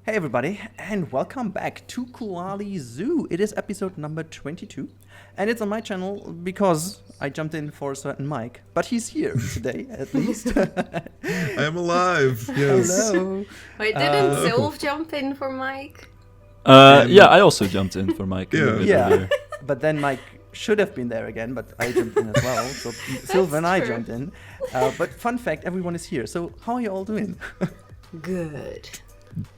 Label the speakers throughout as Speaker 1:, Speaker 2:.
Speaker 1: Hey everybody, and welcome back to Koali Zoo. It is episode number 22, and it's on my channel because I jumped in for a certain Mike, but he's here today at least.
Speaker 2: I am alive. Yes.
Speaker 1: Hello.
Speaker 3: Wait, didn't Sylv jump in for Mike?
Speaker 4: Yeah, I also jumped in for Mike.
Speaker 1: Yeah, but then Mike should have been there again, but I jumped in as well. So Sylv and I jumped in. But fun fact, everyone is here. So how are you all doing?
Speaker 3: Good.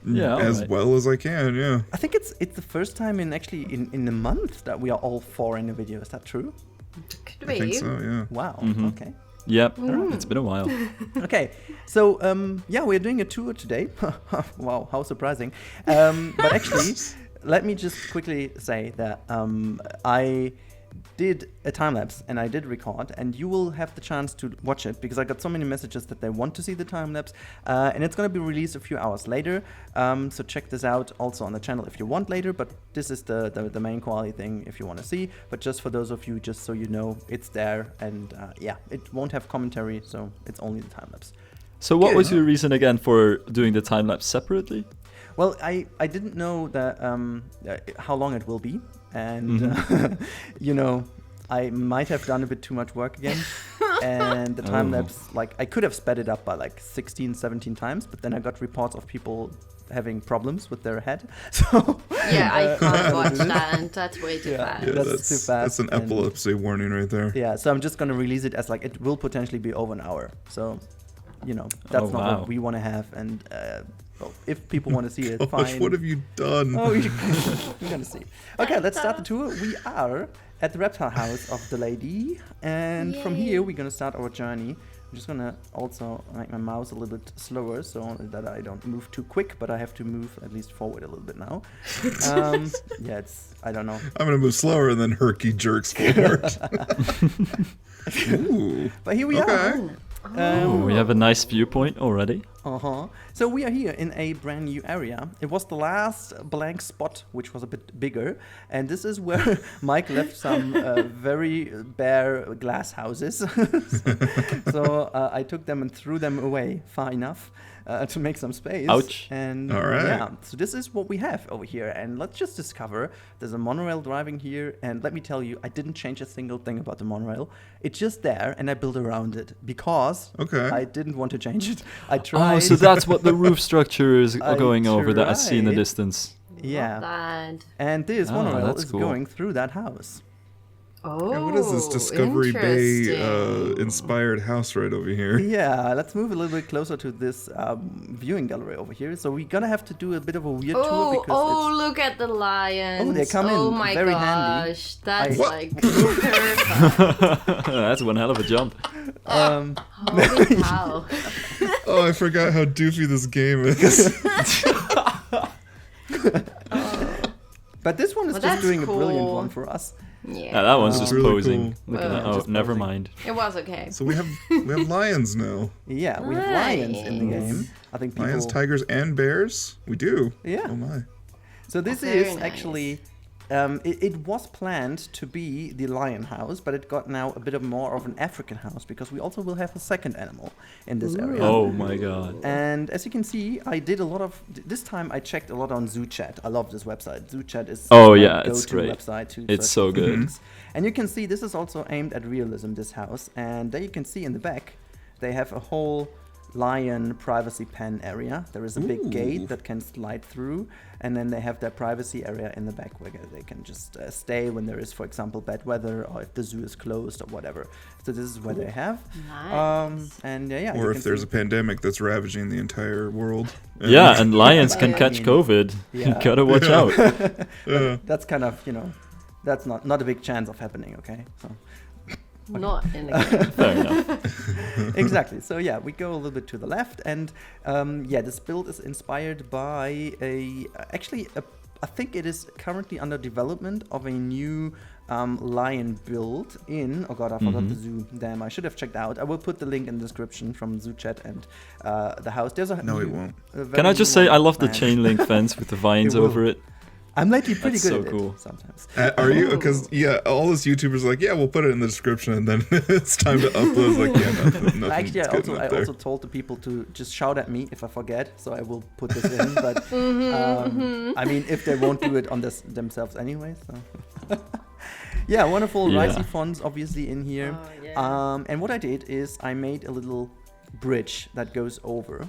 Speaker 4: Yeah,
Speaker 2: As well as I can, yeah.
Speaker 1: I think it's the first time in a month that we are all four in a video. Is that true?
Speaker 3: Could be.
Speaker 2: I think so, yeah.
Speaker 1: Wow.
Speaker 4: Mhm.
Speaker 1: Okay.
Speaker 4: Yep, it's been a while.
Speaker 1: Okay, so yeah, we're doing a tour today. Wow, how surprising! But actually, let me just quickly say that I did a time lapse and I did record, and you will have the chance to watch it because I got so many messages that they want to see the time lapse, and it's going to be released a few hours later. So check this out also on the channel if you want later. But this is the main quality thing if you want to see. But just for those of you, just so you know, it's there, and yeah, it won't have commentary, so it's only the time lapse.
Speaker 4: So what was your reason again for doing the time lapse separately?
Speaker 1: Well, I didn't know that how long it will be, and you know, I might have done a bit too much work again, and the time lapse, like I could have sped it up by like 16, 17 times, but then I got reports of people having problems with their head. So
Speaker 3: Yeah, I can't watch that, and that's way too fast.
Speaker 2: Yeah,
Speaker 1: That's too fast,
Speaker 2: That's an
Speaker 1: and-
Speaker 2: epilepsy warning right there.
Speaker 1: yeah, so I'm just gonna release it as like it will potentially be over an hour. So, you know, that's not what we want to have, and well, if people want to see it,
Speaker 2: Gosh,
Speaker 1: fine.
Speaker 2: what have you done?
Speaker 1: Oh, we're gonna see. Okay, let's start the tour. We are at the reptile house of the lady, and from
Speaker 3: Yay.
Speaker 1: here we're gonna start our journey. I'm just gonna also make my mouse a little bit slower so that I don't move too quick, but I have to move at least forward a little bit now. Yeah, it's, I don't know.
Speaker 2: I'm going to move slower, and then Herky jerks forward. Ooh.
Speaker 1: But here we
Speaker 2: Okay.
Speaker 1: are.
Speaker 4: Oh, we have a nice viewpoint already.
Speaker 1: So we are here in a brand new area. It was the last blank spot, which was a bit bigger, and this is where Mike left some very bare glass houses. So I took them and threw them away far enough to make some space.
Speaker 4: Ouch.
Speaker 1: And
Speaker 2: All right.
Speaker 1: yeah, so this is what we have over here, and let's just discover there's a monorail driving here, and let me tell you, I didn't change a single thing about the monorail. It's just there, and I built around it because
Speaker 2: Okay.
Speaker 1: I didn't want to change it. I tried.
Speaker 4: Oh, so that's what the roof structure is
Speaker 1: I
Speaker 4: going over that I see in the
Speaker 1: tried.
Speaker 4: distance.
Speaker 1: Yeah.
Speaker 3: Not bad.
Speaker 1: And this
Speaker 4: Ah,
Speaker 1: monorail
Speaker 4: that's
Speaker 1: is
Speaker 4: cool.
Speaker 1: going through that house.
Speaker 3: Oh,
Speaker 2: Yeah, what is this Discovery Bay
Speaker 3: interesting.
Speaker 2: inspired house right over here?
Speaker 1: Yeah, let's move a little bit closer to this viewing gallery over here. So we're gonna have to do a bit of a weird tour
Speaker 3: Oh,
Speaker 1: because
Speaker 3: look at the lions.
Speaker 1: they come in
Speaker 3: Oh my
Speaker 1: very
Speaker 3: gosh,
Speaker 1: handy.
Speaker 3: that's
Speaker 2: What?
Speaker 3: like perfect.
Speaker 4: That's one hell of a jump.
Speaker 3: Holy cow.
Speaker 2: Oh, I forgot how doofy this game is.
Speaker 1: but this one is
Speaker 3: Well,
Speaker 1: just
Speaker 3: that's
Speaker 1: doing a brilliant
Speaker 3: cool.
Speaker 1: one for us.
Speaker 4: Yeah,
Speaker 3: Yeah,
Speaker 4: that one's just
Speaker 2: really
Speaker 4: posing.
Speaker 2: cool.
Speaker 4: Look at that. Oh,
Speaker 1: Just
Speaker 4: never
Speaker 1: posing.
Speaker 4: mind.
Speaker 3: it was okay.
Speaker 2: So we have lions now.
Speaker 1: Yeah, we have lions in the
Speaker 3: Nice.
Speaker 1: game. I think people.
Speaker 2: Lions, tigers, and bears. We do.
Speaker 1: Yeah.
Speaker 2: Oh my.
Speaker 1: So this
Speaker 3: Very
Speaker 1: is
Speaker 3: nice.
Speaker 1: actually, it was planned to be the lion house, but it got now a bit of more of an African house because we also will have a second animal in this area.
Speaker 4: Oh my god.
Speaker 1: And as you can see, I did a lot of, this time I checked a lot on ZooChat. I love this website. ZooChat is
Speaker 4: Oh,
Speaker 1: my
Speaker 4: yeah, it's
Speaker 1: go-to
Speaker 4: great.
Speaker 1: website to
Speaker 4: It's
Speaker 1: search
Speaker 4: so
Speaker 1: for
Speaker 4: good.
Speaker 1: things. And you can see this is also aimed at realism, this house. And there you can see in the back, they have a whole lion privacy pen area. There is a big
Speaker 2: Ooh.
Speaker 1: gate that can slide through, and then they have their privacy area in the back where they can just stay when there is, for example, bad weather or if the zoo is closed or whatever. So this is what they have.
Speaker 3: Nice.
Speaker 1: And yeah, you
Speaker 2: Or
Speaker 1: can
Speaker 2: if there's
Speaker 1: see-
Speaker 2: a pandemic that's ravaging the entire world.
Speaker 4: Yeah, and lions can
Speaker 1: I
Speaker 4: catch
Speaker 1: mean,
Speaker 4: COVID.
Speaker 1: yeah.
Speaker 4: Gotta watch out.
Speaker 2: Yeah.
Speaker 1: that's kind of, you know, that's not a big chance of happening, okay? So
Speaker 3: Not in the game.
Speaker 4: Fair enough.
Speaker 1: exactly. So yeah, we go a little bit to the left, and yeah, this build is inspired by I think it is currently under development of a new lion build in. Oh god, I forgot the zoo. Damn, I should have checked out. I will put the link in the description from ZooChat and the house. There's a
Speaker 2: No, it
Speaker 1: new-
Speaker 2: won't.
Speaker 1: a very
Speaker 4: Can I just
Speaker 1: new
Speaker 4: say
Speaker 1: one
Speaker 4: I love the
Speaker 1: planned.
Speaker 4: chain link fence with the vines
Speaker 1: It will.
Speaker 4: over it.
Speaker 1: I'm lately pretty
Speaker 4: That's
Speaker 1: good
Speaker 4: so
Speaker 1: at
Speaker 4: cool.
Speaker 1: it sometimes.
Speaker 2: Are you? Because all those YouTubers are like, yeah, we'll put it in the description, and then it's time to upload. It's like, yeah, nothing.
Speaker 1: Actually, I also told the people to just shout at me if I forget, so I will put this in. But I mean, if they won't do it on themselves anyway, so. Yeah, wonderful risey fonts obviously in here.
Speaker 3: Oh, yeah.
Speaker 1: And what I did is I made a little bridge that goes over.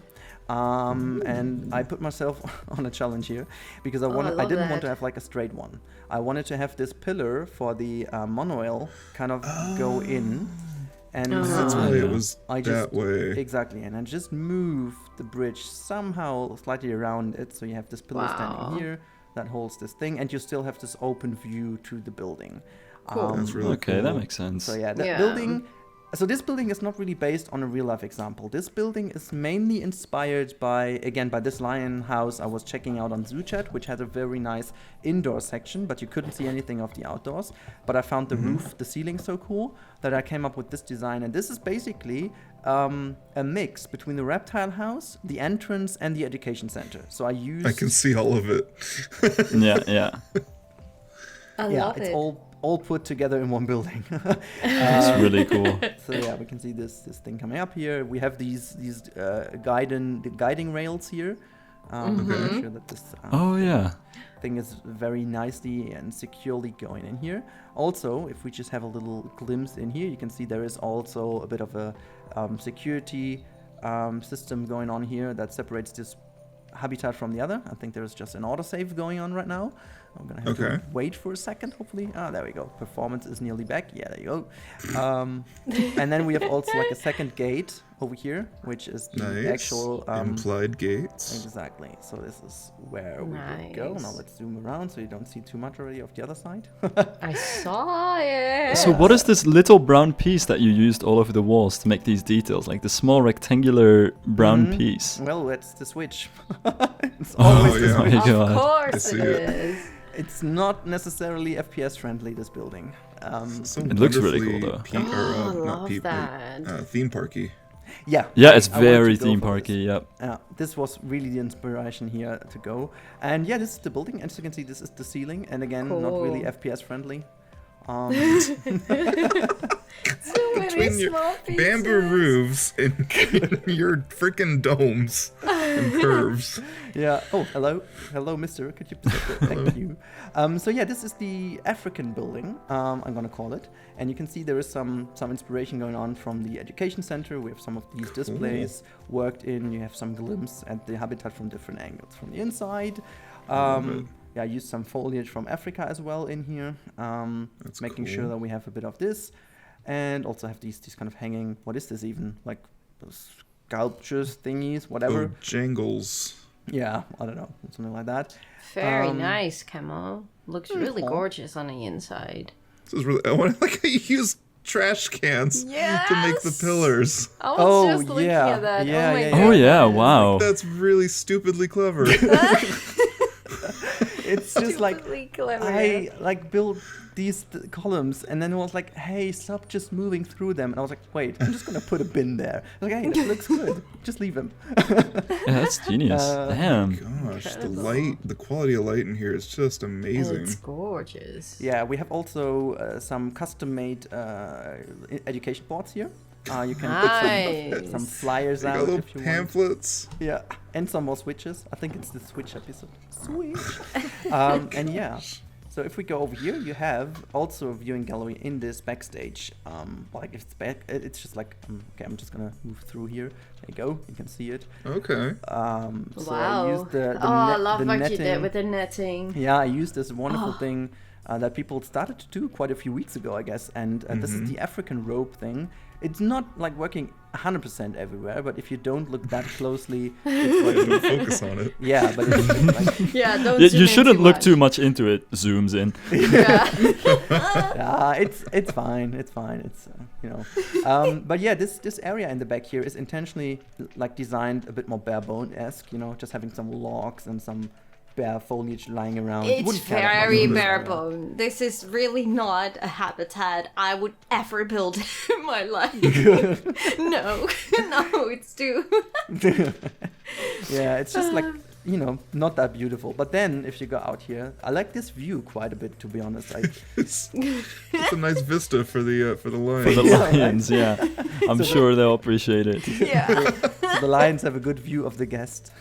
Speaker 1: And I put myself on a challenge here because I didn't want to have like a straight one. I wanted to have this pillar for the monorail kind of go in. And
Speaker 2: That's why it was that way.
Speaker 1: Exactly, and I just moved the bridge somehow slightly around it, so you have this pillar standing here that holds this thing, and you still have this open view to the building.
Speaker 3: Cool.
Speaker 2: That's really
Speaker 4: Okay,
Speaker 2: cool.
Speaker 4: that makes sense.
Speaker 1: So yeah, that building. So this building is not really based on a real life example. This building is mainly inspired by this lion house I was checking out on ZooChat, which has a very nice indoor section, but you couldn't see anything of the outdoors. But I found the roof, the ceiling so cool that I came up with this design. And this is basically a mix between the reptile house, the entrance, and the education center. So I
Speaker 2: can see all of it.
Speaker 4: Yeah.
Speaker 3: I love
Speaker 1: it's
Speaker 3: it.
Speaker 1: all put together in one building.
Speaker 4: It's really cool.
Speaker 1: So yeah, we can see this thing coming up here. We have these guiding rails here. Make sure that this thing is very nicely and securely going in here. Also, if we just have a little glimpse in here, you can see there is also a bit of a security system going on here that separates this habitat from the other. I think there's just an autosave going on right now. I'm gonna have to wait for a second, hopefully. There we go. Performance is nearly back. Yeah, there you go. And then we have also like a second gate over here, which is the actual
Speaker 2: implied gates.
Speaker 1: Exactly. So this is where we would go. Now let's zoom around so you don't see too much already of the other side.
Speaker 3: I saw it.
Speaker 4: So what is this little brown piece that you used all over the walls to make these details? Like the small rectangular brown piece.
Speaker 1: Well, that's the switch. It's always the switch.
Speaker 4: my God.
Speaker 3: Of course
Speaker 2: I see
Speaker 3: it
Speaker 2: it.
Speaker 3: is.
Speaker 1: It's not necessarily FPS friendly, this building.
Speaker 2: It
Speaker 4: looks really cool, though.
Speaker 3: I love that.
Speaker 2: Theme parky.
Speaker 1: Yeah,
Speaker 4: Yeah, it's
Speaker 1: I wanted
Speaker 4: very
Speaker 1: to go
Speaker 4: theme
Speaker 1: for this.
Speaker 4: parky. Yep.
Speaker 1: This was really the inspiration here to go. And yeah, this is the building. As you can see, this is the ceiling. And again, not really
Speaker 3: Cool.
Speaker 1: FPS friendly.
Speaker 3: So many
Speaker 2: Between your
Speaker 3: small pieces.
Speaker 2: bamboo roofs and your freaking domes and curves.
Speaker 1: Yeah. Oh, hello, mister. Could you please? Thank you. So yeah, this is the African building. I'm gonna call it, and you can see there is some inspiration going on from the education center. We have some of these displays worked in. You have some glimpse at the habitat from different angles from the inside. Yeah, I used some foliage from Africa as well in here. Making sure that we have a bit of this, and also have these kind of hanging. What is this even? Like sculptures thingies, whatever.
Speaker 2: Oh, jangles.
Speaker 1: Yeah, I don't know, something like that.
Speaker 3: Very nice, Camo. Looks really gorgeous on the inside.
Speaker 2: This is really. I want to like how you use trash cans to make the pillars.
Speaker 3: I was just looking
Speaker 1: yeah.
Speaker 3: at that.
Speaker 1: Yeah,
Speaker 3: oh my
Speaker 1: yeah,
Speaker 3: god.
Speaker 1: yeah.
Speaker 4: Oh yeah! Wow.
Speaker 2: That's really stupidly clever.
Speaker 1: It's just like
Speaker 3: Stupidly clever.
Speaker 1: I like built these columns, and then it was like, hey, stop just moving through them. And I was like, wait, I'm just gonna put a bin there. I was like, hey, that looks good. Just leave them.
Speaker 4: Yeah, that's genius. Damn.
Speaker 2: Gosh, the quality of light in here is just amazing.
Speaker 3: It's gorgeous.
Speaker 1: Yeah, we have also some custom-made education boards here. You can put some flyers
Speaker 2: You got
Speaker 1: out
Speaker 2: little
Speaker 1: if you
Speaker 2: pamphlets.
Speaker 1: want. Yeah, and some more switches. I think it's the switch episode. Switch. And yeah, so if we go over here, you have also a viewing gallery in this backstage. Like if it's back, it's just like okay. I'm just gonna move through here. There you go. You can see it.
Speaker 2: Okay.
Speaker 1: So
Speaker 3: Wow.
Speaker 1: I used the
Speaker 3: I love
Speaker 1: the
Speaker 3: what
Speaker 1: netting.
Speaker 3: you did with the netting.
Speaker 1: Yeah, I used this wonderful thing that people started to do quite a few weeks ago, I guess. And this is the African rope thing. It's not like working 100% everywhere, but if you don't look that closely, it's working.
Speaker 2: Don't focus on it.
Speaker 1: Yeah, but it's like,
Speaker 3: Yeah, don't
Speaker 4: Yeah,
Speaker 3: zoom
Speaker 4: you
Speaker 3: in
Speaker 4: shouldn't
Speaker 3: too
Speaker 4: look
Speaker 3: much.
Speaker 4: too much into it. Zooms in.
Speaker 3: Yeah.
Speaker 1: it's fine. It's fine. It's but yeah, this area in the back here is intentionally like designed a bit more bare bone-esque. Just having some logs and some bare foliage lying around. You
Speaker 3: It's
Speaker 1: wouldn't care that much
Speaker 3: very
Speaker 1: about this
Speaker 3: bare
Speaker 1: area.
Speaker 3: bone. This is really not a habitat I would ever build in my life. No, it's too.
Speaker 1: Yeah, it's just like not that beautiful. But then if you go out here, I like this view quite a bit, to be honest.
Speaker 2: It's a nice vista for the lions.
Speaker 4: For the
Speaker 1: Yeah,
Speaker 4: lions, yeah. I'm
Speaker 1: So
Speaker 4: sure they'll appreciate it.
Speaker 3: Yeah.
Speaker 1: So the lions have a good view of the guest.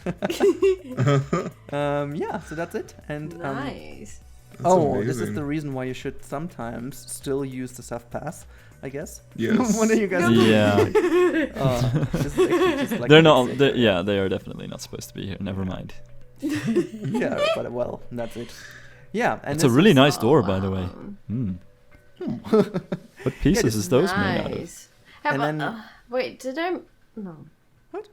Speaker 1: So that's it. And
Speaker 3: Nice.
Speaker 2: That's
Speaker 1: this is
Speaker 2: amazing.
Speaker 1: the reason why you should sometimes still use the self pass, I guess.
Speaker 2: Yes.
Speaker 1: What are you guys
Speaker 4: Yeah.
Speaker 1: this is actually just like
Speaker 4: They're
Speaker 1: a
Speaker 4: not.
Speaker 1: mistake.
Speaker 4: They are definitely not supposed to be here. Never mind.
Speaker 1: Yeah, but well, that's it. Yeah, and
Speaker 4: It's a
Speaker 1: this
Speaker 4: really
Speaker 1: is-
Speaker 4: nice door, by the way. What pieces
Speaker 1: this
Speaker 4: is those made out of?
Speaker 3: Nice. Have
Speaker 1: And
Speaker 3: I-
Speaker 1: then-
Speaker 3: wait, did I? No.
Speaker 1: What?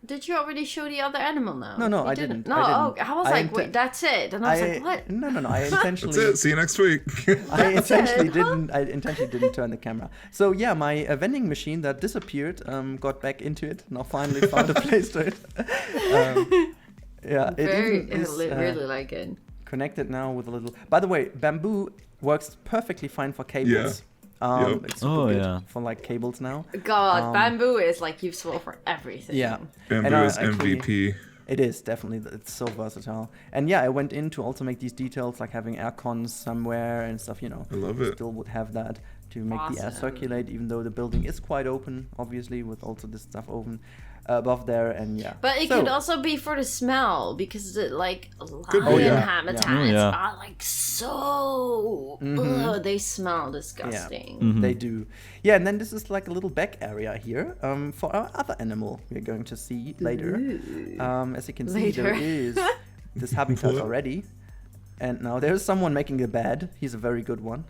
Speaker 3: Did you already show the other animal now?
Speaker 1: No,
Speaker 3: You
Speaker 1: I didn't.
Speaker 3: No,
Speaker 1: I didn't.
Speaker 3: oh, I was
Speaker 1: I
Speaker 3: like,
Speaker 1: inte-
Speaker 3: wait, that's it. And I was like, what?
Speaker 1: No. I
Speaker 2: That's
Speaker 1: intentionally.
Speaker 2: it. See you next week.
Speaker 1: I intentionally
Speaker 3: it, huh?
Speaker 1: didn't turn the camera. So yeah, my vending machine that disappeared got back into it. Now finally found a place to it. Yeah, it
Speaker 3: Very,
Speaker 1: even is
Speaker 3: really like it.
Speaker 1: connected now with a little. By the way, bamboo works perfectly fine for cables.
Speaker 2: Yep.
Speaker 1: It's super
Speaker 4: Oh,
Speaker 1: good
Speaker 4: yeah.
Speaker 1: for like cables now.
Speaker 3: God, bamboo is like useful for everything.
Speaker 1: Yeah,
Speaker 2: Bamboo
Speaker 1: And,
Speaker 2: is
Speaker 1: actually-
Speaker 2: MVP.
Speaker 1: it is definitely. It's so versatile. And yeah, I went in to also make these details, like having air cons somewhere and stuff.
Speaker 2: I love
Speaker 1: we
Speaker 2: it.
Speaker 1: still would have that to make the air
Speaker 3: Awesome.
Speaker 1: circulate, even though the building is quite open, obviously, with also this stuff open above there. And yeah,
Speaker 3: But it
Speaker 1: So-
Speaker 3: could also be for the smell because like
Speaker 2: Could be,
Speaker 3: lion
Speaker 2: yeah.
Speaker 3: habitats
Speaker 4: Yeah. Oh, yeah.
Speaker 3: are like so they smell disgusting.
Speaker 4: Mhm.
Speaker 1: They do. Yeah, and then this is like a little back area here for our other animal we're going to see later. As you can see, there
Speaker 3: Later.
Speaker 1: is this habitat
Speaker 2: What?
Speaker 1: already. And now there's someone making a bed. He's a very good one.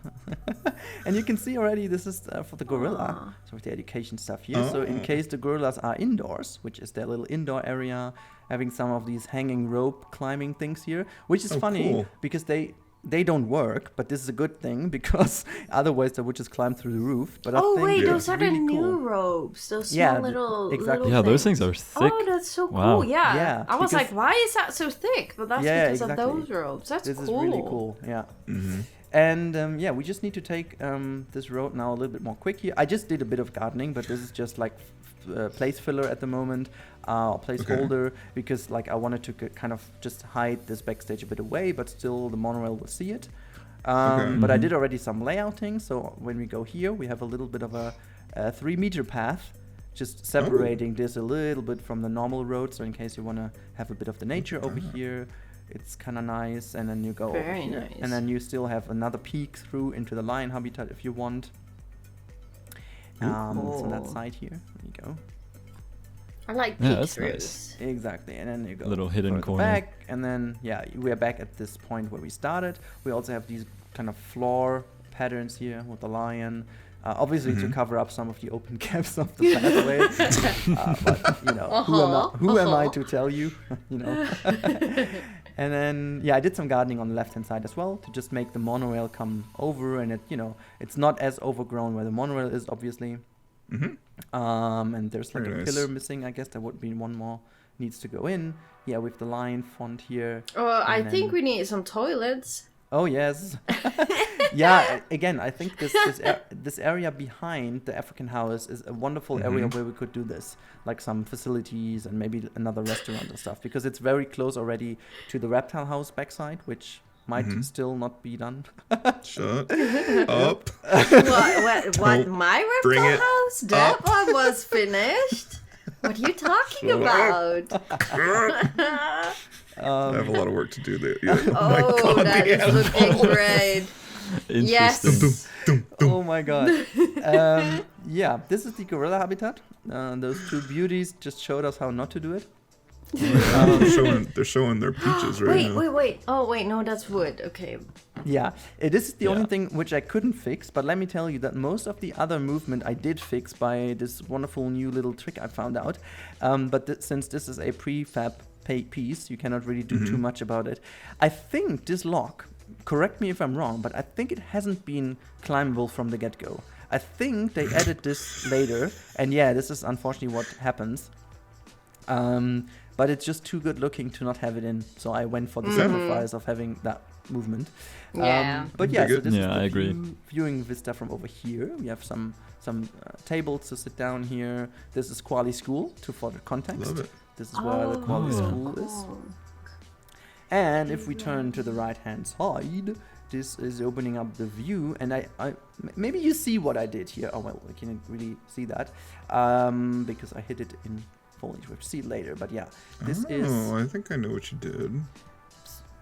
Speaker 1: And you can see already this is for the gorilla. So with the education stuff here. So in
Speaker 2: Oh.
Speaker 1: case the gorillas are indoors, which is their little indoor area, having some of these hanging rope climbing things here, which is
Speaker 2: Oh,
Speaker 1: funny
Speaker 2: cool.
Speaker 1: because they don't work, but this is a good thing because otherwise they would just climb through the roof. But I
Speaker 3: Oh
Speaker 1: think
Speaker 3: wait,
Speaker 1: it's
Speaker 3: those are the
Speaker 1: really
Speaker 3: new
Speaker 1: cool.
Speaker 3: ropes. Those small
Speaker 1: Yeah,
Speaker 3: little
Speaker 1: exactly.
Speaker 4: Yeah, those things are thick.
Speaker 3: Oh, that's so
Speaker 4: Wow.
Speaker 3: cool. Yeah.
Speaker 1: Yeah,
Speaker 3: I was
Speaker 1: because-
Speaker 3: like, why is that so thick? But that's
Speaker 1: Yeah,
Speaker 3: because
Speaker 1: exactly.
Speaker 3: of those ropes. That's
Speaker 1: This
Speaker 3: cool.
Speaker 1: is really cool. Yeah.
Speaker 2: Mm-hmm.
Speaker 1: And yeah, we just need to take this road now a little bit more quick here. I just did a bit of gardening, but this is just like place filler at the moment, placeholder, because like I wanted to kind of just hide this backstage a bit away, but still the monorail will see it. But I did already some layouting, so when we go here, we have a little bit of a 3-meter path, just separating this a little bit from the normal road. So in case you want to have a bit of the nature over here, it's kind of nice. And then you go over
Speaker 3: Very
Speaker 1: here,
Speaker 3: nice.
Speaker 1: and then you still have another peek through into the lion habitat if you want. So that side here, there you go.
Speaker 3: I like
Speaker 4: Yeah,
Speaker 3: peek
Speaker 4: that's
Speaker 3: throughs.
Speaker 4: nice.
Speaker 1: Exactly, and then you go
Speaker 4: Little hidden
Speaker 1: further
Speaker 4: corner.
Speaker 1: back, and then yeah, we are back at this point where we started. We also have these kind of floor patterns here with the lion, obviously to cover up some of the open gaps of the pathway. But you know, who am I to tell you? You know. And then yeah, I did some gardening on the left hand side as well to just make the monorail come over, and it's not as overgrown where the monorail is, obviously. And there's like
Speaker 2: Very
Speaker 1: a
Speaker 2: nice.
Speaker 1: pillar missing. I guess there would be one more needs to go in. Yeah, with the lion font here.
Speaker 3: I
Speaker 1: And
Speaker 3: think
Speaker 1: then-
Speaker 3: we need some toilets.
Speaker 1: Oh yes. Yeah. Again, I think this area behind the African house is a wonderful area where we could do this, like some facilities and maybe another restaurant and stuff, because it's very close already to the reptile house backside, which might still not be done.
Speaker 2: Shut up.
Speaker 3: What? My
Speaker 2: bring
Speaker 3: reptile
Speaker 2: it
Speaker 3: house? That one was finished. What are you talking about?
Speaker 2: I have a lot of work to do there. Yeah.
Speaker 3: Oh, that is looking great. Yes.
Speaker 4: Interesting.
Speaker 1: Oh my god. Yeah, this is the gorilla habitat. Those two beauties just showed us how not to do it.
Speaker 2: They're showing their peaches right now.
Speaker 3: Wait. Oh, wait, no, that's wood. Okay.
Speaker 1: Yeah, this is the only
Speaker 4: Yeah.
Speaker 1: thing which I couldn't fix, but let me tell you that most of the other movement I did fix by this wonderful new little trick I found out. But since this is a prefab piece, you cannot really do too much about it. I think this lock, correct me if I'm wrong, but I think it hasn't been climbable from the get-go. I think they added this later, and yeah, this is unfortunately what happens. But it's just too good looking to not have it in, so I went for the sacrifice of having that movement.
Speaker 3: Yeah.
Speaker 1: But yeah,
Speaker 2: Dig
Speaker 1: so
Speaker 2: it.
Speaker 1: this
Speaker 4: Yeah,
Speaker 1: is the
Speaker 4: I agree.
Speaker 1: viewing vista from over here. We have some tables to sit down here. This is Koali School, for the context.
Speaker 2: Love it.
Speaker 1: This is where the Koali school is. And if we turn to the right-hand side, this is opening up the view. And maybe you see what I did here. Oh, well, I can't really see that because I hid it in foliage. We'll see it later. But yeah, this is...
Speaker 2: Oh, I think I know what you did.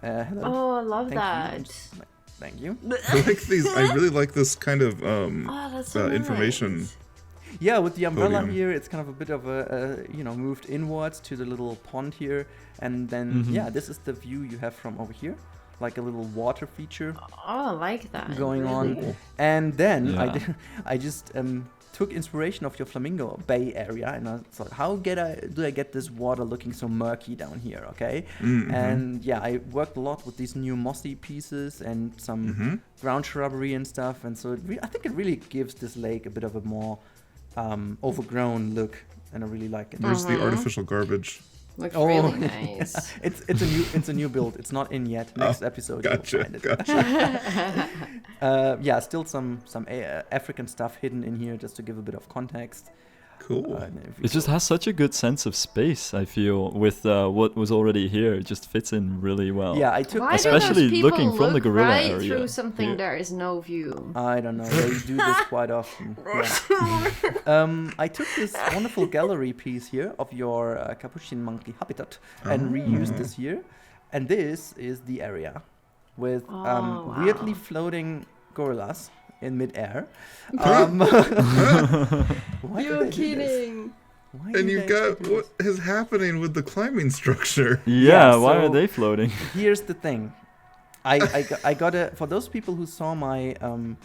Speaker 1: Hello.
Speaker 3: Oh, I love
Speaker 1: Thank
Speaker 3: that.
Speaker 1: you. Thank you.
Speaker 2: I like these. I really like this kind of
Speaker 3: That's so
Speaker 2: information.
Speaker 3: nice.
Speaker 1: Yeah, with the umbrella
Speaker 2: Podium.
Speaker 1: here, it's kind of a bit of a moved inwards to the little pond here. And then, yeah, this is the view you have from over here. Like a little water feature
Speaker 3: Oh, I like that.
Speaker 1: going on.
Speaker 2: Cool.
Speaker 1: And then
Speaker 4: Yeah.
Speaker 1: I just took inspiration of your Flamingo Bay area. And I thought, how do I get this water looking so murky down here, okay? And yeah, I worked a lot with these new mossy pieces and some ground shrubbery and stuff. And so I think it really gives this lake a bit of a more overgrown look, and I really like it.
Speaker 2: There's the artificial garbage.
Speaker 3: Looks
Speaker 1: Oh,
Speaker 3: really nice.
Speaker 1: It's a new build. It's not in yet. Next episode you'll
Speaker 2: Gotcha.
Speaker 1: find it.
Speaker 2: Gotcha.
Speaker 1: Yeah, still some African stuff hidden in here just to give a bit of context.
Speaker 2: Cool.
Speaker 1: And if you
Speaker 4: It just has such a good sense of space, I feel, with what was already here. It just fits in really well.
Speaker 1: Yeah, I took.
Speaker 3: Why do
Speaker 4: Especially
Speaker 3: those people
Speaker 4: looking from the
Speaker 3: look
Speaker 4: gorilla
Speaker 3: right
Speaker 4: area
Speaker 3: through something
Speaker 4: here.
Speaker 3: there is no view?
Speaker 1: I don't know. They do this quite often. Yeah. I took this wonderful gallery piece here of your capuchin monkey habitat and reused this here. And this is the area with weirdly floating gorillas in midair. Why
Speaker 3: You're
Speaker 1: did they do this?
Speaker 3: kidding.
Speaker 1: Why
Speaker 2: And
Speaker 1: did
Speaker 2: you've
Speaker 1: they
Speaker 2: got
Speaker 1: do this?
Speaker 2: what is happening with the climbing structure.
Speaker 4: Yeah,
Speaker 1: Yeah,
Speaker 4: why are
Speaker 1: so-
Speaker 4: they floating?
Speaker 1: Here's the thing. I got a, for those people who saw my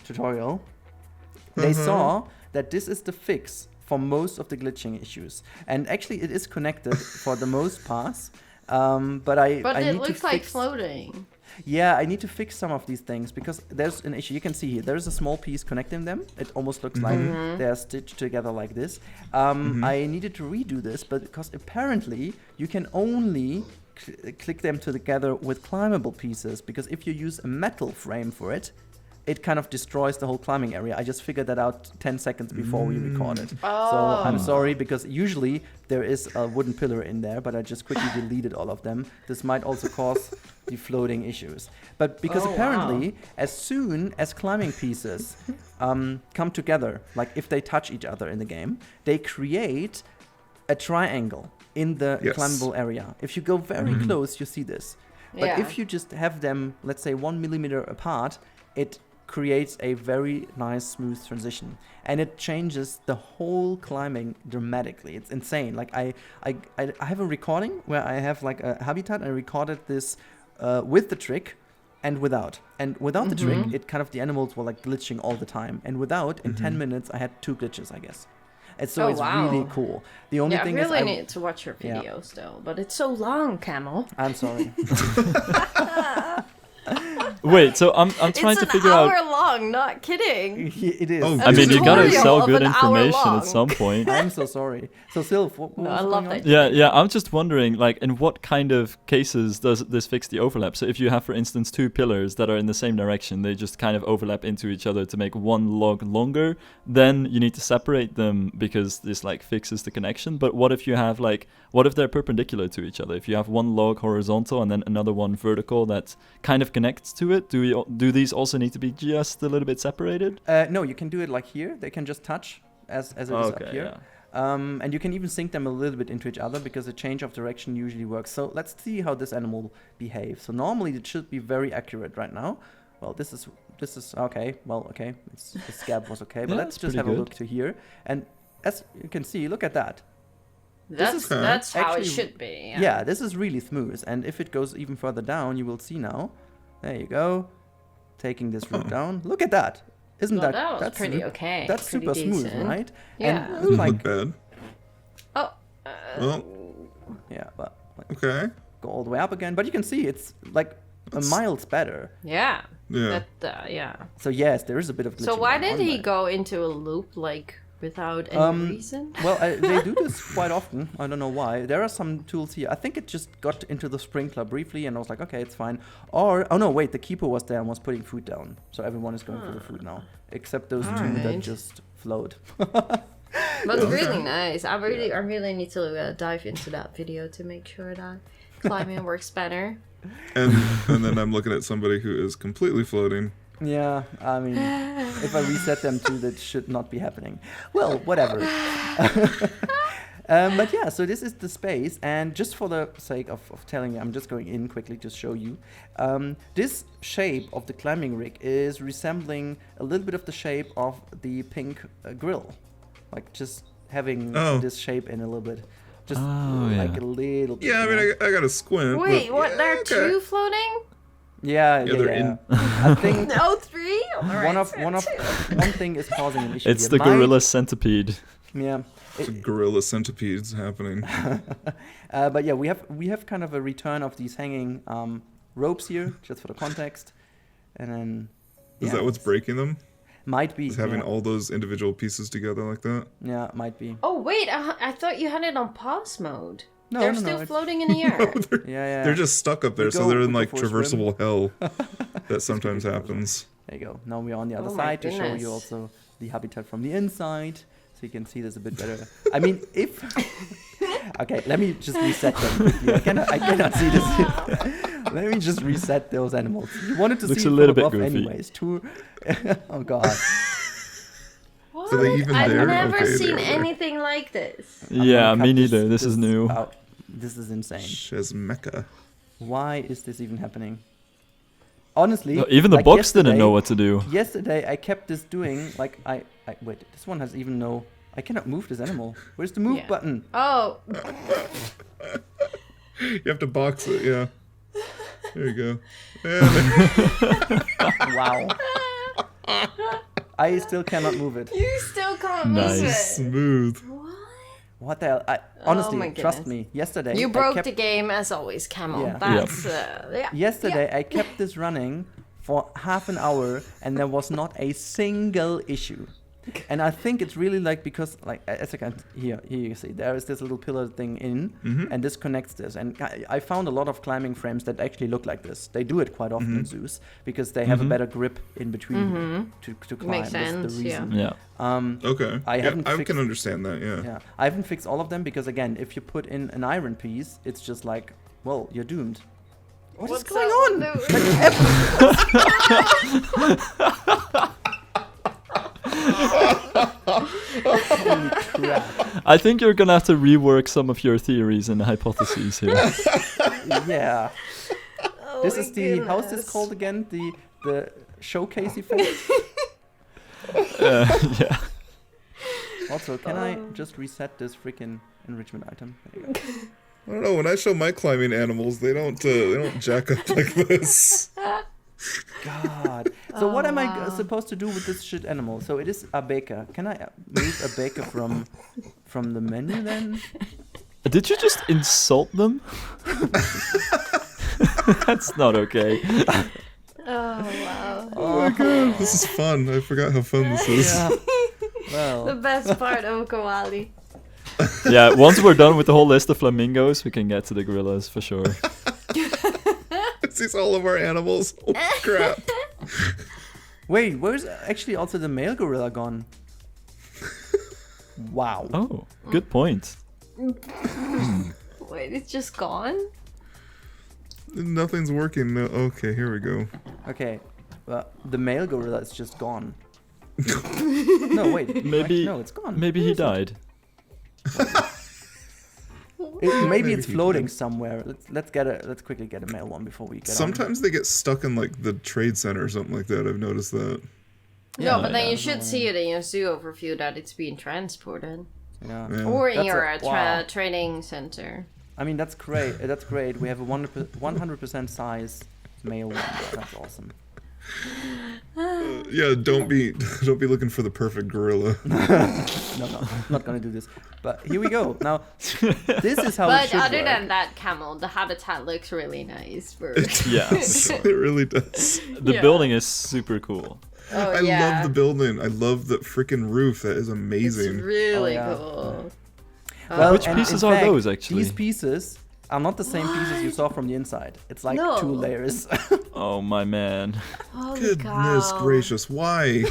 Speaker 1: tutorial, they saw that this is the fix for most of the glitching issues. And actually it is connected for the most parts. But I
Speaker 3: But
Speaker 1: need
Speaker 3: it
Speaker 1: to
Speaker 3: looks like
Speaker 1: fix,
Speaker 3: floating.
Speaker 1: yeah, I need to fix some of these things because there's an issue. You can see here, there's a small piece connecting them. It almost looks like they're stitched together like this. I needed to redo this, but because apparently you can only click them together with climbable pieces, because if you use a metal frame for it, it kind of destroys the whole climbing area. I just figured that out 10 seconds before we recorded. So I'm sorry, because usually there is a wooden pillar in there, but I just quickly deleted all of them. This might also cause the floating issues. But because apparently, as soon as climbing pieces come together, like if they touch each other in the game, they create a triangle in the
Speaker 2: Yes.
Speaker 1: climbable area. If you go very close, you see this. But
Speaker 3: Yeah.
Speaker 1: if you just have them, let's say 1 millimeter apart, it creates a very nice smooth transition, and it changes the whole climbing dramatically. It's insane. Like I have a recording where I have like a habitat, and I recorded this with the trick and without. And without the trick, it kind of, the animals were like glitching all the time, and without, in 10 minutes I had 2 glitches, I guess. And so
Speaker 3: Oh,
Speaker 1: it's
Speaker 3: wow.
Speaker 1: really cool. The only
Speaker 3: Yeah, I
Speaker 1: thing
Speaker 3: really
Speaker 1: is
Speaker 3: need to watch your
Speaker 1: Yeah.
Speaker 3: video still, but it's so long, Camel.
Speaker 1: I'm sorry.
Speaker 4: Wait, so I'm trying
Speaker 3: It's
Speaker 4: to
Speaker 3: an
Speaker 4: figure
Speaker 3: hour
Speaker 4: out.
Speaker 3: long, not kidding.
Speaker 1: It is.
Speaker 2: Oh,
Speaker 4: I mean, you gotta
Speaker 3: tutorial
Speaker 4: sell
Speaker 3: of
Speaker 4: good
Speaker 3: an hour
Speaker 4: information
Speaker 3: long.
Speaker 4: at some point.
Speaker 1: I'm so sorry. So Sylph, what
Speaker 3: No,
Speaker 1: was
Speaker 3: I
Speaker 1: going
Speaker 3: love
Speaker 1: on?
Speaker 3: that.
Speaker 4: Yeah, I'm just wondering, like, in what kind of cases does this fix the overlap? So if you have, for instance, 2 pillars that are in the same direction, they just kind of overlap into each other to make one log longer, then you need to separate them because this, like, fixes the connection. But what if you have, like, what if they're perpendicular to each other? If you have one log horizontal and then another one vertical that kind of connects to it, do these also need to be just a little bit separated?
Speaker 1: No, you can do it like here. They can just touch as it is up here.
Speaker 4: yeah.
Speaker 1: And you can even sync them a little bit into each other because the change of direction usually works. So let's see how this animal behaves. So normally it should be very accurate right now. Well, this is okay. Well, okay, the scab was okay, but
Speaker 4: Yeah,
Speaker 1: let's
Speaker 4: it's
Speaker 1: just
Speaker 4: pretty
Speaker 1: have a
Speaker 4: good.
Speaker 1: look to here. And as you can see, look at that.
Speaker 3: That's
Speaker 2: is-
Speaker 3: that's how
Speaker 1: actually-
Speaker 3: it should be.
Speaker 1: Yeah, this is really smooth. And if it goes even further down, you will see now. There you go. Taking this route down. Look at that. Isn't
Speaker 3: Well,
Speaker 1: that
Speaker 3: that was
Speaker 1: that's
Speaker 3: pretty
Speaker 1: su-
Speaker 3: okay.
Speaker 1: That's
Speaker 3: pretty
Speaker 1: super smooth,
Speaker 3: decent.
Speaker 1: right?
Speaker 3: Yeah.
Speaker 1: And
Speaker 2: Doesn't look
Speaker 1: like
Speaker 2: bad.
Speaker 3: Oh,
Speaker 2: Well,
Speaker 1: yeah, but like,
Speaker 2: okay.
Speaker 1: go all the way up again. But you can see it's like a miles better.
Speaker 3: yeah.
Speaker 2: Yeah.
Speaker 3: Yeah.
Speaker 1: So yes, there is a bit of glitching.
Speaker 3: So why
Speaker 1: going
Speaker 3: did
Speaker 1: on
Speaker 3: he
Speaker 1: there.
Speaker 3: go into a loop like without any reason?
Speaker 1: Well, they do this quite often. I don't know why. There are some tools here. I think it just got into the sprinkler briefly, and I was like, okay, it's fine. Or oh no, wait, the keeper was there and was putting food down, so everyone is going for the food now, except those two that
Speaker 3: Alright.
Speaker 1: just float.
Speaker 3: But really nice. I really need to dive into that video to make sure that climbing works better.
Speaker 2: And then I'm looking at somebody who is completely floating.
Speaker 1: Yeah, I mean, if I reset them too, that should not be happening. Well, whatever. But yeah, so this is the space, and just for the sake of telling you, I'm just going in quickly to show you. This shape of the climbing rig is resembling a little bit of the shape of the pink grill. Like just having this shape in a little bit. Just like a little bit.
Speaker 2: Yeah, I mean, I got to squint.
Speaker 3: Wait,
Speaker 2: but,
Speaker 3: what? There are two floating?
Speaker 1: Yeah.
Speaker 2: they're in.
Speaker 1: I think
Speaker 3: No, three?
Speaker 1: one thing is causing an issue.
Speaker 4: It's
Speaker 1: here.
Speaker 4: the gorilla centipede.
Speaker 1: Yeah.
Speaker 2: It's a gorilla centipedes happening.
Speaker 1: But yeah, we have kind of a return of these hanging ropes here, just for the context. And then
Speaker 2: Is that what's breaking them?
Speaker 1: Might be.
Speaker 2: Is having all those individual pieces together like that?
Speaker 1: Yeah, might be.
Speaker 3: Oh, wait, I thought you had it on pause mode.
Speaker 1: No,
Speaker 3: They're
Speaker 1: no,
Speaker 3: still
Speaker 1: it's-
Speaker 3: floating in the air.
Speaker 1: Yeah.
Speaker 2: They're just stuck up there, so
Speaker 1: go-
Speaker 2: they're in
Speaker 1: we go
Speaker 2: like
Speaker 1: for a swim.
Speaker 2: traversable hell that sometimes happens.
Speaker 1: There you go. Now we're on the other
Speaker 3: Oh my
Speaker 1: side to show
Speaker 3: goodness.
Speaker 1: you also the habitat from the inside, so you can see this a bit better. I mean, if okay, let me just reset them quickly. I cannot see this. Let me just reset those animals. You wanted to
Speaker 4: Looks
Speaker 1: see
Speaker 4: a
Speaker 1: it
Speaker 4: little
Speaker 1: from
Speaker 4: bit
Speaker 1: above
Speaker 4: goofy.
Speaker 1: anyways. Oh god.
Speaker 3: What?
Speaker 2: So they even
Speaker 3: I've
Speaker 2: there?
Speaker 3: never
Speaker 2: Okay,
Speaker 3: seen
Speaker 2: they're there.
Speaker 3: anything like this.
Speaker 1: I'm
Speaker 4: Yeah,
Speaker 1: gonna
Speaker 4: me
Speaker 1: cut
Speaker 4: neither. This is new.
Speaker 1: out. This is insane.
Speaker 2: Shazmeka.
Speaker 1: Why is this even happening? Honestly,
Speaker 4: No, even the
Speaker 1: like
Speaker 4: box didn't
Speaker 1: yesterday-
Speaker 4: know what to do.
Speaker 1: Yesterday, I kept this doing like I wait. This one has even no. I cannot move this animal. Where's the move
Speaker 3: Yeah.
Speaker 1: button?
Speaker 3: Oh,
Speaker 2: You have to box it, yeah. There you go. Yeah,
Speaker 1: Wow. I still cannot move it.
Speaker 3: you still can't
Speaker 4: Nice.
Speaker 3: move it.
Speaker 2: smooth.
Speaker 3: What?
Speaker 1: What the hell? Honestly,
Speaker 3: my
Speaker 1: trust
Speaker 3: goodness.
Speaker 1: me. Yesterday,
Speaker 3: You
Speaker 1: I
Speaker 3: broke
Speaker 1: kept,
Speaker 3: the game as always, Camel.
Speaker 1: Yeah.
Speaker 3: That's yeah.
Speaker 1: Yesterday, I kept this running for half an hour, and there was not a single issue. And I think it's really like because like as I can here you see there is this little pillar thing in, and this connects this. And I found a lot of climbing frames that actually look like this. They do it quite often in zoos because they have a better grip in between to climb.
Speaker 3: Makes
Speaker 1: That's
Speaker 3: sense,
Speaker 1: the reason.
Speaker 4: Yeah.
Speaker 2: Okay.
Speaker 1: I haven't
Speaker 2: I
Speaker 1: fixed-
Speaker 2: can understand that, yeah.
Speaker 1: Yeah, I haven't fixed all of them because again, if you put in an iron piece, it's just like, well, you're doomed. What is
Speaker 3: What's
Speaker 1: going
Speaker 3: that
Speaker 1: on?
Speaker 3: one do?
Speaker 1: Holy crap!
Speaker 4: I think you're gonna have to rework some of your theories and hypotheses here.
Speaker 1: Yeah,
Speaker 3: Oh
Speaker 1: this
Speaker 3: my
Speaker 1: is the how's this
Speaker 3: goodness.
Speaker 1: called again? The showcase effect.
Speaker 4: Yeah.
Speaker 1: Also, can I just reset this freaking enrichment item? There you go.
Speaker 2: I don't know, when I show my climbing animals, they don't jack up like this.
Speaker 1: God. So what am I supposed to do with this shit animal? So it is a baker. Can I move a baker from the menu then?
Speaker 4: Did you just insult them? That's not okay.
Speaker 3: Oh wow.
Speaker 2: Oh my god, this is fun. I forgot how fun this is.
Speaker 1: Yeah.
Speaker 3: The
Speaker 1: Well,
Speaker 3: best part of Koali.
Speaker 4: Yeah, once we're done with the whole list of flamingos, we can get to the gorillas for sure.
Speaker 2: This is all of our animals. Oh crap.
Speaker 1: wait, where's actually also the male gorilla gone? Wow.
Speaker 4: Oh, good point.
Speaker 3: Wait, it's just gone?
Speaker 2: Nothing's working. No. Okay, here we go.
Speaker 1: Okay. Well, the male gorilla is just gone. No, wait.
Speaker 4: Maybe-
Speaker 1: no, it's gone.
Speaker 4: Maybe he died.
Speaker 1: Maybe
Speaker 2: Maybe
Speaker 1: it's
Speaker 2: he
Speaker 1: floating somewhere. Let's quickly get a male one before we get on.
Speaker 2: Sometimes they get stuck in like the trade center or something like that. I've noticed that.
Speaker 3: No, but then
Speaker 4: yeah.
Speaker 3: you should see it in your zoo overview that it's being transported.
Speaker 1: Yeah.
Speaker 2: Yeah.
Speaker 3: Or in
Speaker 1: That's
Speaker 3: your
Speaker 1: wow.
Speaker 3: training center.
Speaker 1: I mean, that's great. That's great. We have a 100% size male one. That's awesome.
Speaker 2: Yeah, don't be looking for the perfect gorilla.
Speaker 1: No, I'm not gonna do this. But here we go. Now, this is how it
Speaker 3: But
Speaker 1: should
Speaker 3: other
Speaker 1: work.
Speaker 3: than that, Camel, the habitat looks really nice. For...
Speaker 4: Yeah.
Speaker 2: It really does.
Speaker 4: The
Speaker 3: Yeah.
Speaker 4: building is super cool.
Speaker 3: Oh,
Speaker 2: I
Speaker 3: yeah.
Speaker 2: love the building. I love the freaking roof. That is
Speaker 3: It's
Speaker 2: amazing.
Speaker 3: really
Speaker 1: Oh, yeah.
Speaker 3: cool.
Speaker 1: Well,
Speaker 4: Which
Speaker 1: and
Speaker 4: pieces
Speaker 1: in
Speaker 4: are
Speaker 1: fact,
Speaker 4: those, actually?
Speaker 1: These pieces are not the same pieces you saw from the inside. It's like
Speaker 3: No.
Speaker 1: 2 layers.
Speaker 4: Oh my man.
Speaker 3: Holy
Speaker 2: Goodness
Speaker 3: cow.
Speaker 2: gracious, why?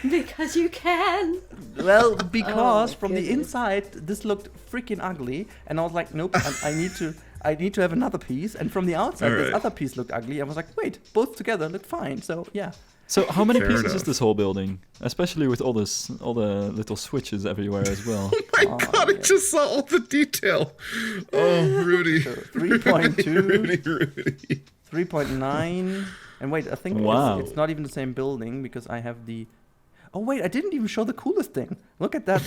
Speaker 3: Because you can.
Speaker 1: Well, because
Speaker 3: my
Speaker 1: from the
Speaker 3: goodness.
Speaker 1: inside this looked freaking ugly, and I was like, nope, I need to have another piece. And from the outside, this
Speaker 2: Alright.
Speaker 1: other piece looked ugly. I was like, wait, both together look fine. So yeah.
Speaker 4: So how many
Speaker 2: Fair
Speaker 4: pieces is
Speaker 2: enough.
Speaker 4: this whole building? Especially with all the little switches everywhere as well.
Speaker 2: My God, I just saw all the detail. Oh, Rudy.
Speaker 1: So 3.2,
Speaker 2: Rudy.
Speaker 1: 3.9, and wait, I think
Speaker 4: Wow.
Speaker 1: it's not even the same building because I have the. Oh wait, I didn't even show the coolest thing. Look at that.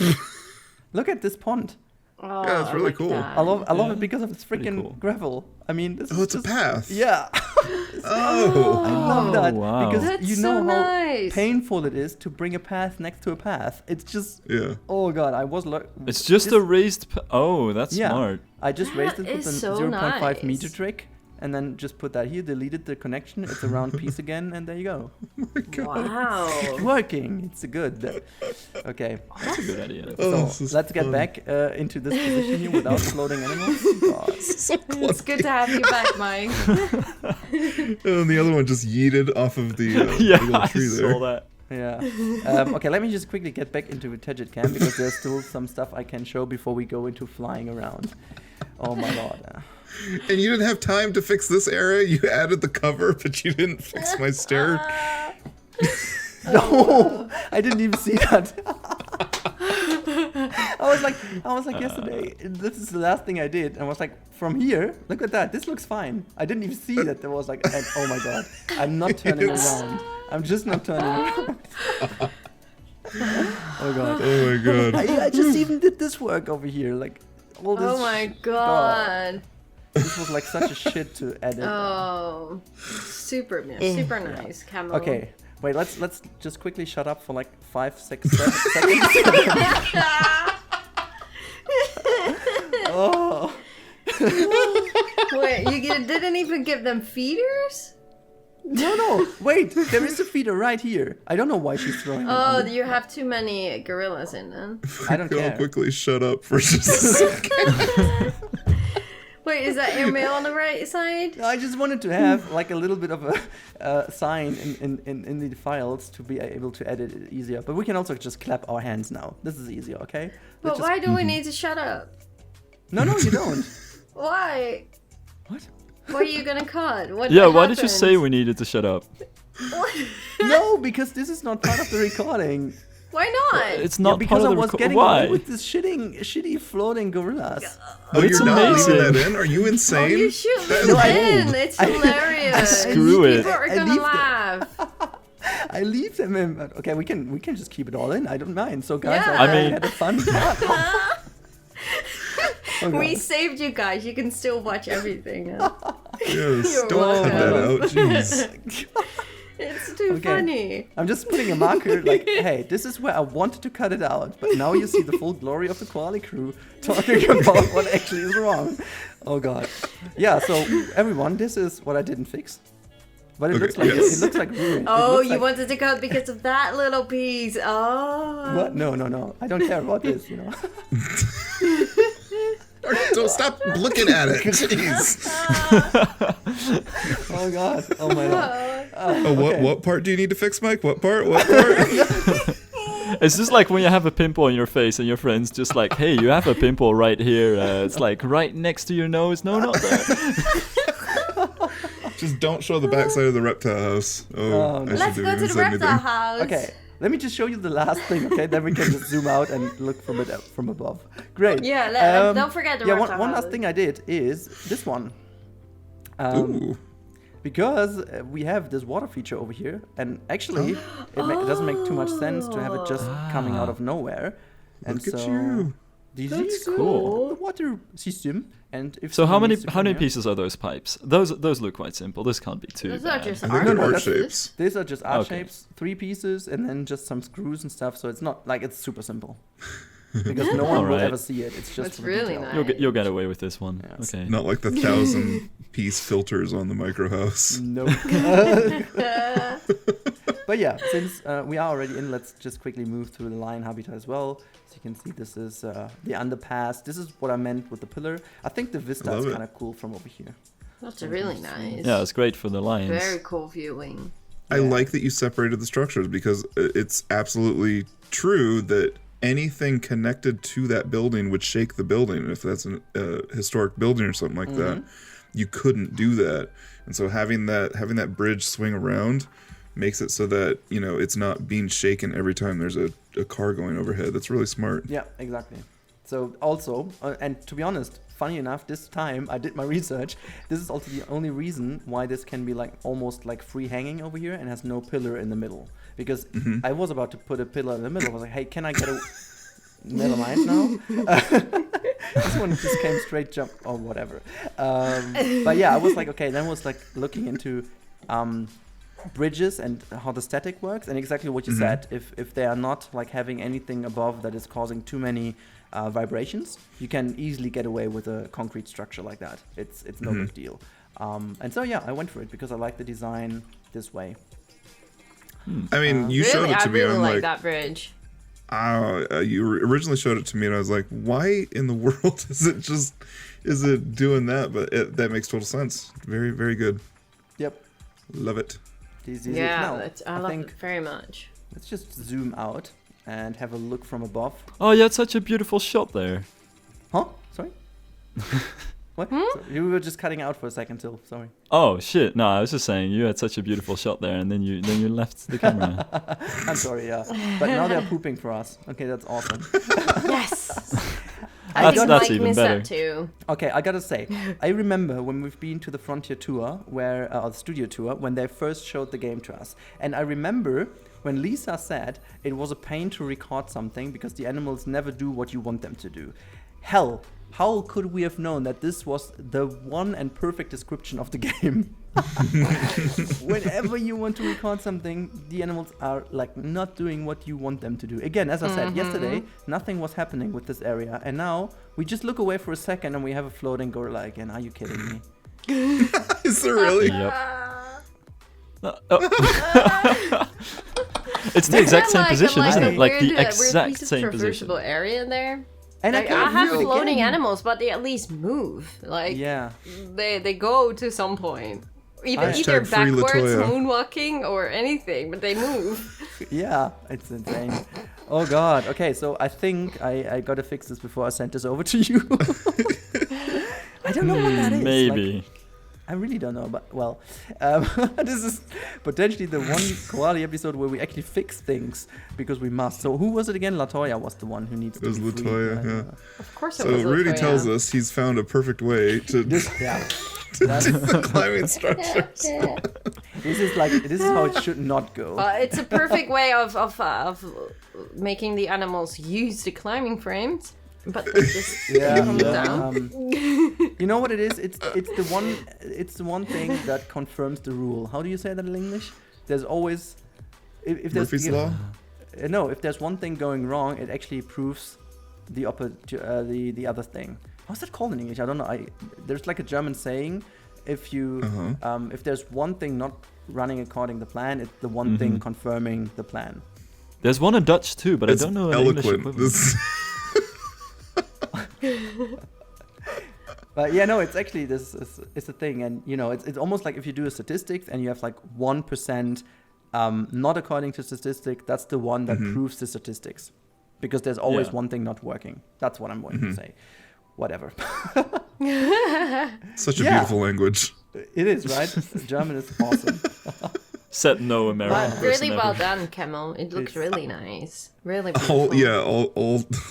Speaker 1: Look at this pond.
Speaker 3: Oh,
Speaker 2: Yeah, it's
Speaker 3: I
Speaker 2: really
Speaker 3: like
Speaker 2: cool.
Speaker 3: that.
Speaker 1: I love
Speaker 4: Yeah,
Speaker 1: it because of its
Speaker 4: pretty
Speaker 1: freaking
Speaker 4: cool.
Speaker 1: gravel. I mean, this
Speaker 2: Oh,
Speaker 1: is
Speaker 2: it's a
Speaker 1: just,
Speaker 2: path.
Speaker 1: Yeah.
Speaker 2: Oh.
Speaker 1: I love that
Speaker 4: wow.
Speaker 1: because
Speaker 3: That's
Speaker 1: you know
Speaker 3: so
Speaker 1: how
Speaker 3: nice.
Speaker 1: painful it is to bring a path next to a path. It's just
Speaker 2: Yeah.
Speaker 1: oh god, I was
Speaker 4: It's just a raised. Oh, that's
Speaker 1: Yeah.
Speaker 4: smart.
Speaker 1: I just
Speaker 3: That
Speaker 1: raised it with
Speaker 3: is
Speaker 1: a
Speaker 3: so
Speaker 1: 0.5 meter
Speaker 3: nice.
Speaker 1: trick, and then just put that here, deleted the connection. It's a round piece again, and there you go.
Speaker 3: Wow.
Speaker 1: Working. It's good. Okay,
Speaker 4: That's a good idea.
Speaker 2: Oh,
Speaker 1: so
Speaker 2: this is
Speaker 1: let's get
Speaker 2: fun.
Speaker 1: back into this position here without floating animals. God.
Speaker 2: So
Speaker 3: It's good to have you back, Mike.
Speaker 2: And the other one just yeeted off of the
Speaker 4: Yeah,
Speaker 2: little
Speaker 4: I
Speaker 2: tree
Speaker 4: saw
Speaker 2: there.
Speaker 4: that.
Speaker 1: Yeah. Okay, let me just quickly get back into the Tedget cam because there's still some stuff I can show before we go into flying around. Oh my god.
Speaker 2: And you didn't have time to fix this area. You added the cover, but you didn't fix my stair.
Speaker 1: No, I didn't even see that. I was like yesterday. This is the last thing I did, and I was like, from here, look at that. This looks fine. I didn't even see that there was like, and, oh my god, I'm not turning around. I'm just not turning around. Oh god.
Speaker 2: Oh my God.
Speaker 1: I just even did this work over here, like all this.
Speaker 3: Oh my god.
Speaker 1: This was like such a shit to edit.
Speaker 3: Oh, super nice, Camel.
Speaker 1: Okay, wait. Let's just quickly shut up for like 5, 6, 7 seconds. Oh.
Speaker 3: Wait, you didn't even give them feeders?
Speaker 1: No. Wait, there is a feeder right here. I don't know why she's throwing them.
Speaker 3: Oh,
Speaker 1: on the-
Speaker 3: you have too many gorillas in them.
Speaker 1: I don't
Speaker 2: I'll
Speaker 1: care.
Speaker 2: quickly shut up for just a second.
Speaker 3: Wait, is that your mail on the right side?
Speaker 1: I just wanted to have like a little bit of a sign in the files to be able to edit it easier. But we can also just clap our hands now. This is easier, okay?
Speaker 3: But
Speaker 1: Let's just-
Speaker 3: why do we need to shut up?
Speaker 1: No, you don't.
Speaker 3: Why?
Speaker 1: What?
Speaker 3: What are you gonna cut? What
Speaker 4: Yeah, why did you
Speaker 3: happened?
Speaker 4: say we needed to shut up?
Speaker 1: No, because this is not part of the recording.
Speaker 3: Why not?
Speaker 4: It's
Speaker 1: Yeah,
Speaker 4: not
Speaker 1: because
Speaker 4: part
Speaker 1: I
Speaker 4: of the
Speaker 1: was
Speaker 4: reco-
Speaker 1: getting
Speaker 4: Why?
Speaker 1: away with this shitty floating gorillas.
Speaker 2: Oh,
Speaker 4: It's
Speaker 2: you're not leaving
Speaker 4: amazing.
Speaker 2: that in? Are you insane?
Speaker 3: Oh, you should
Speaker 2: That
Speaker 3: leave
Speaker 2: is
Speaker 3: it in.
Speaker 2: bold.
Speaker 3: It's hilarious.
Speaker 4: Screw it.
Speaker 3: People are
Speaker 1: I
Speaker 3: gonna
Speaker 1: leave
Speaker 3: laugh.
Speaker 1: I leave them in. Okay, we can just keep it all in. I don't mind. So guys,
Speaker 3: Yeah.
Speaker 4: I mean-
Speaker 1: had a fun time. Oh,
Speaker 3: We
Speaker 1: God.
Speaker 3: saved you guys. You can still watch everything. now.
Speaker 2: Yes,
Speaker 3: You're
Speaker 2: don't cut that
Speaker 3: welcome.
Speaker 2: out. Jeez.
Speaker 3: It's too
Speaker 1: Okay.
Speaker 3: funny.
Speaker 1: I'm just putting a marker like, hey, this is where I wanted to cut it out, but now you see the full glory of the Koali crew talking about what actually is wrong. Oh god. Yeah, so everyone, this is what I didn't fix. But it
Speaker 2: Okay,
Speaker 1: looks like
Speaker 2: yes.
Speaker 1: it looks like ruined. It
Speaker 3: Oh,
Speaker 1: looks
Speaker 3: you
Speaker 1: like,
Speaker 3: wanted to cut because of that little piece. Oh.
Speaker 1: what? No. I don't care about this, you know.
Speaker 2: Don't stop looking at it. Jeez.
Speaker 1: Oh god. Oh my god.
Speaker 2: Oh,
Speaker 1: okay.
Speaker 2: what part do you need to fix, Mike? What part? What part?
Speaker 4: It's just like when you have a pimple on your face and your friend's just like, hey, you have a pimple right here. It's like right next to your nose. No, not there.
Speaker 2: Just don't show the backside of the reptile house. Oh,
Speaker 1: no.
Speaker 2: I should
Speaker 3: Let's
Speaker 2: do
Speaker 3: go to the
Speaker 2: inside
Speaker 3: reptile
Speaker 2: anything.
Speaker 3: house.
Speaker 1: Okay. Let me just show you the last thing, okay? Then we can just zoom out and look from it from above. Great.
Speaker 3: Yeah, don't forget the
Speaker 1: yeah,
Speaker 3: reptile
Speaker 1: one last
Speaker 3: house.
Speaker 1: thing I did is this one.
Speaker 2: Ooh.
Speaker 1: Because we have this water feature over here, and actually, it doesn't make too much sense to have it just coming out of nowhere. And
Speaker 2: Look at
Speaker 1: so,
Speaker 2: you.
Speaker 1: this
Speaker 3: That's
Speaker 1: is
Speaker 3: cool.
Speaker 1: the water system. And if
Speaker 4: So how
Speaker 1: someone
Speaker 4: many
Speaker 1: needs to
Speaker 4: how
Speaker 1: come
Speaker 4: many
Speaker 1: here-
Speaker 4: pieces are those pipes? Those look quite simple. This can't be too
Speaker 3: Those are
Speaker 4: bad.
Speaker 3: just
Speaker 2: I think
Speaker 3: art
Speaker 2: they're
Speaker 1: no,
Speaker 2: art
Speaker 3: pieces.
Speaker 2: shapes.
Speaker 1: These are just art
Speaker 4: Okay.
Speaker 1: shapes, 3 pieces, and then just some screws and stuff. So it's not like it's super simple. Because no one will
Speaker 4: Alright.
Speaker 1: ever see it. It's just
Speaker 3: That's
Speaker 1: for the
Speaker 3: really
Speaker 1: detail.
Speaker 3: nice.
Speaker 4: You'll get away with this one.
Speaker 1: Yeah.
Speaker 4: Okay.
Speaker 2: Not like the 1,000-piece filters on the micro house.
Speaker 1: Nope. But yeah, since we are already in, let's just quickly move through the lion habitat as well. So you can see this is the underpass. This is what I meant with the pillar. I think the vista
Speaker 2: Love
Speaker 1: is
Speaker 2: it.
Speaker 1: kind of cool from over here.
Speaker 3: That's really nice.
Speaker 4: Yeah, it's great for the lions.
Speaker 3: Very cool viewing.
Speaker 2: I like that you separated the structures, because it's absolutely true that anything connected to that building would shake the building. And if that's a historic building or something like that, you couldn't do that. And so having that bridge swing around makes it so that, you know, it's not being shaken every time there's a car going overhead. That's really smart.
Speaker 1: Yeah, exactly. So also, and to be honest, funny enough, this time I did my research. This is also the only reason why this can be like almost like free hanging over here and has no pillar in the middle. Because I was about to put a pillar in the middle. I was like, hey, can I get a... Never mind now. This one just came straight jump or whatever. But yeah, I was like, okay, then I was like looking into bridges and how the static works, and exactly what you said. If they are not like having anything above that is causing too many vibrations, you can easily get away with a concrete structure like that. It's no big deal. And so yeah, I went for it because I like the design this way.
Speaker 2: I mean, you
Speaker 3: really,
Speaker 2: showed it to me, and I'm like,
Speaker 3: that bridge.
Speaker 2: You originally showed it to me, and I was like, why in the world is it doing that? But that makes total sense. Very, very good.
Speaker 1: Yep.
Speaker 2: Love it.
Speaker 3: Yeah, I love it very much.
Speaker 1: Let's just zoom out and have a look from above.
Speaker 4: Oh, you had such a beautiful shot there.
Speaker 1: Huh? Sorry? What? So you were just cutting out for a second till, sorry.
Speaker 4: Oh shit! No, I was just saying you had such a beautiful shot there, and then you left the camera.
Speaker 1: I'm sorry, yeah. But now they're pooping for us. Okay, that's awesome.
Speaker 3: Yes.
Speaker 4: That's even better.
Speaker 3: That too.
Speaker 1: Okay, I gotta say, I remember when we've been to the Frontier tour, or the studio tour, when they first showed the game to us. And I remember when Lisa said it was a pain to record something because the animals never do what you want them to do. Hell, how could we have known that this was the one and perfect description of the game? Whenever you want to record something, the animals are like not doing what you want them to do. Again, as I said yesterday, nothing was happening with this area, and now we just look away for a second and we have a floating gorilla again. Are you kidding me?
Speaker 2: Is there really?
Speaker 4: Yep. It's the exact same position, isn't it? Like the exact same position.
Speaker 3: Area in there.
Speaker 1: And
Speaker 3: like, I have floating animals, but they at least move. Like they go to some point. Either backwards, moonwalking, or anything, but they move.
Speaker 1: Yeah, it's insane. Oh god. Okay, so I think I gotta fix this before I send this over to you. I don't know what that is.
Speaker 4: Maybe.
Speaker 1: Like, I really don't know, but well, this is potentially the one Koali episode where we actually fix things because we must. So who was it again? Latoya was the one who needs to be free.
Speaker 2: It was Latoya, yeah.
Speaker 3: Of course it was Latoya.
Speaker 2: So Rudy tells us he's found a perfect way to climbing structures.
Speaker 1: This is how it should not go.
Speaker 3: It's a perfect way of making the animals use the climbing frames. But they just come down.
Speaker 1: You know what it is? It's the one thing that confirms the rule. How do you say that in English? There's always if there's
Speaker 2: Murphy's Law?
Speaker 1: No, if there's one thing going wrong, it actually proves the other thing. How's that called in English? I don't know. There's like a German saying, if you if there's one thing not running according to plan, it's the one thing confirming the plan.
Speaker 4: There's one in Dutch too, but
Speaker 2: it's
Speaker 4: I don't know an
Speaker 2: eloquent.
Speaker 4: English equivalent.
Speaker 1: But yeah, no, it's actually it's a thing, and you know, it's almost like if you do a statistics and you have like 1% not according to statistic, that's the one that proves the statistics, because there's always one thing not working. That's what I'm going to say. Whatever.
Speaker 2: Such a beautiful language.
Speaker 1: It is, right? German is awesome.
Speaker 4: Said no American person
Speaker 3: really well
Speaker 4: ever.
Speaker 3: done, Camel. It looks really nice. Really beautiful.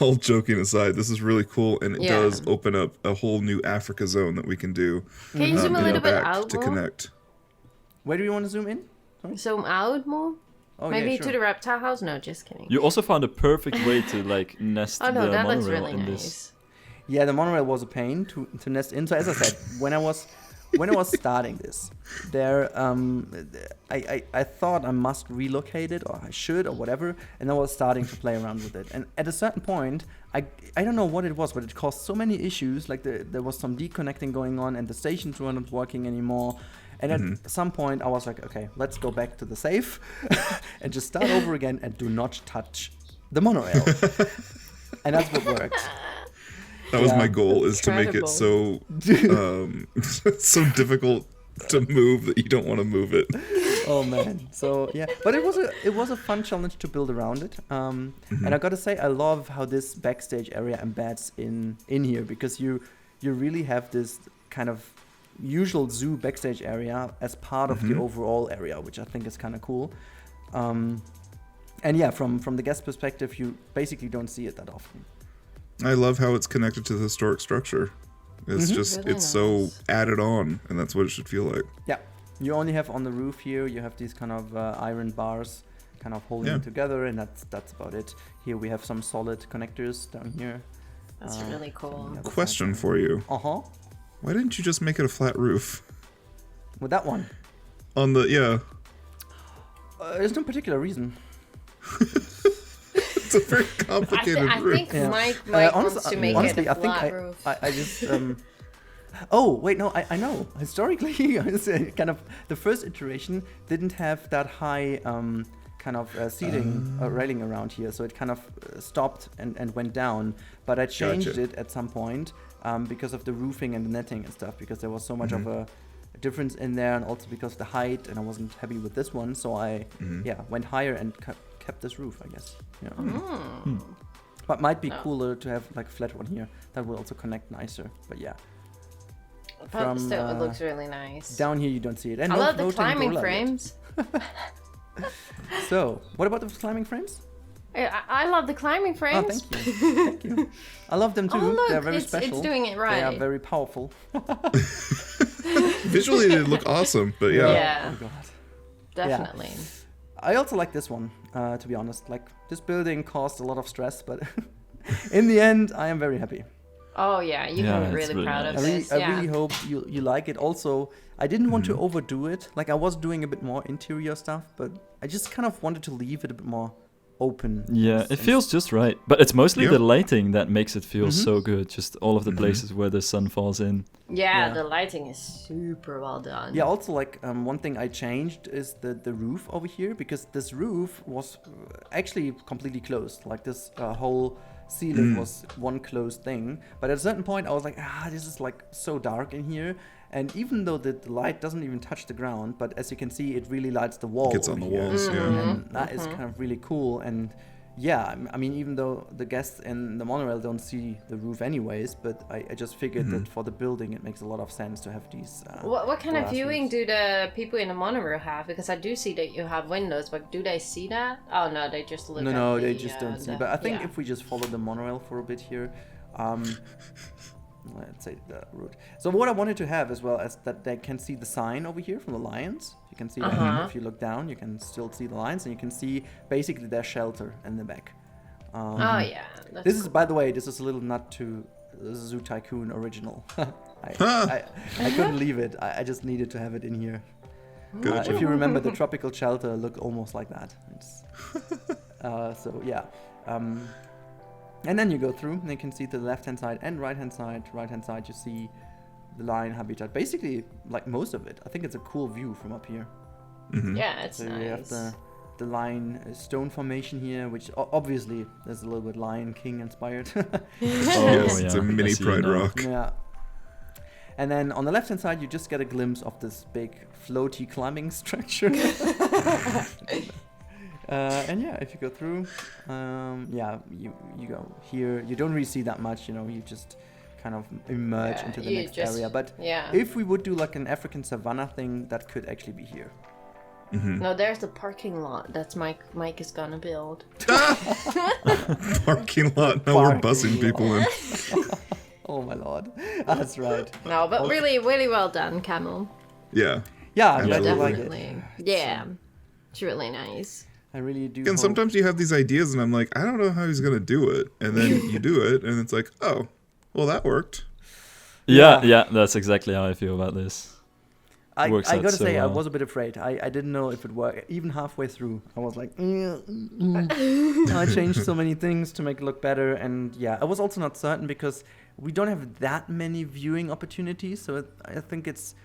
Speaker 2: All joking aside, this is really cool, and it does open up a whole new Africa zone that we can do.
Speaker 3: Can you zoom a little bit out
Speaker 2: to
Speaker 3: more?
Speaker 2: Connect.
Speaker 1: Where do you want to zoom in? Sorry?
Speaker 3: Zoom out more?
Speaker 1: Oh,
Speaker 3: Maybe
Speaker 1: yeah, sure.
Speaker 3: to the reptile house? No, just kidding.
Speaker 4: You also found a perfect way to like nest
Speaker 3: Oh no,
Speaker 4: the
Speaker 3: that looks
Speaker 4: monorail
Speaker 3: really
Speaker 4: in
Speaker 3: nice.
Speaker 4: this.
Speaker 1: Yeah, the monorail was a pain to nest in. So as I said, when I was starting this, I thought I must relocate it, or I should, or whatever, and I was starting to play around with it. And at a certain point, I don't know what it was, but it caused so many issues. Like there was some deconnecting going on, and the stations were not working anymore. And at some point, I was like, okay, let's go back to the safe and just start over again and do not touch the monorail. And that's what worked.
Speaker 2: That was my goal, is to make it so so difficult to move that you don't want to move it.
Speaker 1: Oh man. So yeah, but it was a fun challenge to build around it. And I gotta say, I love how this backstage area embeds in here, because you really have this kind of usual zoo backstage area as part of the overall area, which I think is kind of cool. And yeah, from the guest perspective, you basically don't see it that often.
Speaker 2: I love how it's connected to the historic structure. It's just,
Speaker 3: Really
Speaker 2: it's so added on, and that's what it should feel like.
Speaker 1: Yeah, you only have on the roof here, you have these kind of iron bars kind of holding it together, and that's about it. Here we have some solid connectors down here.
Speaker 3: That's really cool.
Speaker 2: Question for you. Why didn't you just make it a flat roof?
Speaker 1: With that one?
Speaker 2: On the,
Speaker 1: there's no particular reason.
Speaker 2: It's a very complicated roof.
Speaker 3: I think Mike wants to make it a flat roof.
Speaker 1: I just... oh, wait, no, I know. Historically, kind of the first iteration didn't have that high kind of seating railing around here, so it kind of stopped and went down. But I changed it at some point because of the roofing and the netting and stuff, because there was so much of a difference in there, and also because of the height, and I wasn't happy with this one, so I went higher and kept this roof, I guess. Yeah. But might be cooler to have like a flat one here. That will also connect nicer. But yeah.
Speaker 3: But still, it looks really nice.
Speaker 1: Down here you don't see it. And
Speaker 3: I love the climbing frames.
Speaker 1: So, what about the climbing frames?
Speaker 3: I love the climbing frames.
Speaker 1: Oh, thank you. Thank you. I love them too.
Speaker 3: Oh, look,
Speaker 1: they're very special.
Speaker 3: It's doing it right.
Speaker 1: They are very powerful.
Speaker 2: Visually, they look awesome, but
Speaker 3: Yeah.
Speaker 1: Oh, God.
Speaker 3: Definitely.
Speaker 1: Yeah. I also like this one, to be honest. Like, this building caused a lot of stress, but in the end, I am very happy.
Speaker 3: Oh yeah, you can be really proud of this.
Speaker 1: I really hope you like it. Also, I didn't want to overdo it. Like, I was doing a bit more interior stuff, but I just kind of wanted to leave it a bit more open.
Speaker 4: Yeah, it feels just right. But it's mostly the lighting that makes it feel so good. Just all of the places where the sun falls in.
Speaker 3: Yeah, the lighting is super well done.
Speaker 1: Yeah, also like one thing I changed is the roof over here, because this roof was actually completely closed. Like this whole ceiling was one closed thing. But at a certain point I was like, this is like so dark in here. And even though the light doesn't even touch the ground, but as you can see, it really lights the wall.
Speaker 2: Gets on the walls,
Speaker 1: And that is kind of really cool. And yeah, I mean, even though the guests in the monorail don't see the roof anyways, but I just figured that for the building, it makes a lot of sense to have these.
Speaker 3: What kind of viewing do the people in the monorail have? Because I do see that you have windows, but do they see that? Oh no, they just look.
Speaker 1: No, they just don't see. But I think if we just follow the monorail for a bit here. Let's say the route. So what I wanted to have as well is that they can see the sign over here from the lions. You can see that if you look down, you can still see the lions, and you can see basically their shelter in the back.
Speaker 3: Oh yeah.
Speaker 1: This is, by the way, this is a little nut to the Zoo Tycoon original. I couldn't leave it. I just needed to have it in here. If you remember, the tropical shelter looked almost like that. It's, so yeah. And then you go through, and you can see to the left-hand side and right-hand side. Right-hand side, you see the lion habitat. Basically, like most of it. I think it's a cool view from up here.
Speaker 3: Yeah, it's
Speaker 1: so
Speaker 3: nice.
Speaker 1: You have the lion stone formation here, which obviously there's a little bit Lion King inspired.
Speaker 2: It's a mini Pride Rock.
Speaker 1: Yeah. And then on the left-hand side, you just get a glimpse of this big floaty climbing structure. And yeah, if you go through, you go here. You don't really see that much, you just kind of emerge into the next area. But if we would do like an African savanna thing, that could actually be here.
Speaker 3: No, there's the parking lot that's Mike is gonna build.
Speaker 2: Parking lot. Now we're buzzing people in.
Speaker 1: Oh my lord, that's right.
Speaker 3: No, but really, really well done, Camel.
Speaker 2: Yeah.
Speaker 1: Yeah, I'm glad you
Speaker 3: definitely.
Speaker 1: like it.
Speaker 3: Yeah, it's really nice.
Speaker 1: I really do.
Speaker 2: And sometimes you have these ideas, and I'm like, I don't know how he's gonna do it, and then you do it, and it's like, oh, well, that worked.
Speaker 4: Yeah, that's exactly how I feel about this.
Speaker 1: I gotta say, I was a bit afraid. I didn't know if it worked. Even halfway through, I was like, I changed so many things to make it look better, and yeah, I was also not certain because we don't have that many viewing opportunities. So I think it's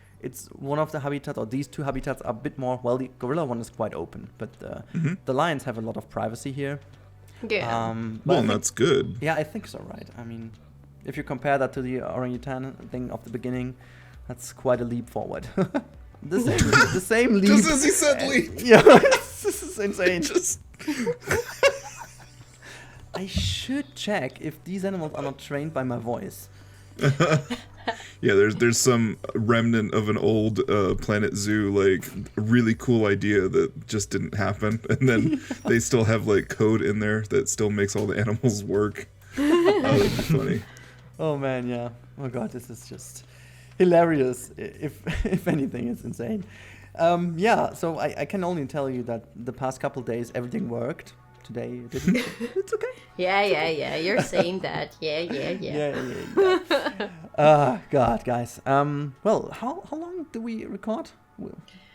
Speaker 1: one of the habitats, or these two habitats are a bit more, well, the gorilla one is quite open, but the lions have a lot of privacy here.
Speaker 3: Yeah.
Speaker 2: Well, that's good.
Speaker 1: Yeah, I think so, right? I mean, if you compare that to the orangutan thing of the beginning, that's quite a leap forward. the same lead.
Speaker 2: Just as he said lead.
Speaker 1: Yeah, this is insane.
Speaker 2: Just
Speaker 1: I should check if these animals are not trained by my voice.
Speaker 2: yeah, there's some remnant of an old Planet Zoo, like really cool idea that just didn't happen, and then they still have like code in there that still makes all the animals work. That'd be funny.
Speaker 1: Oh man, yeah. Oh god, this is just hilarious. If anything, it's insane. Yeah, so I can only tell you that the past couple days everything worked. Today it didn't. It's okay.
Speaker 3: Yeah. You're saying that. Yeah.
Speaker 1: God, guys. Well, how long do we record?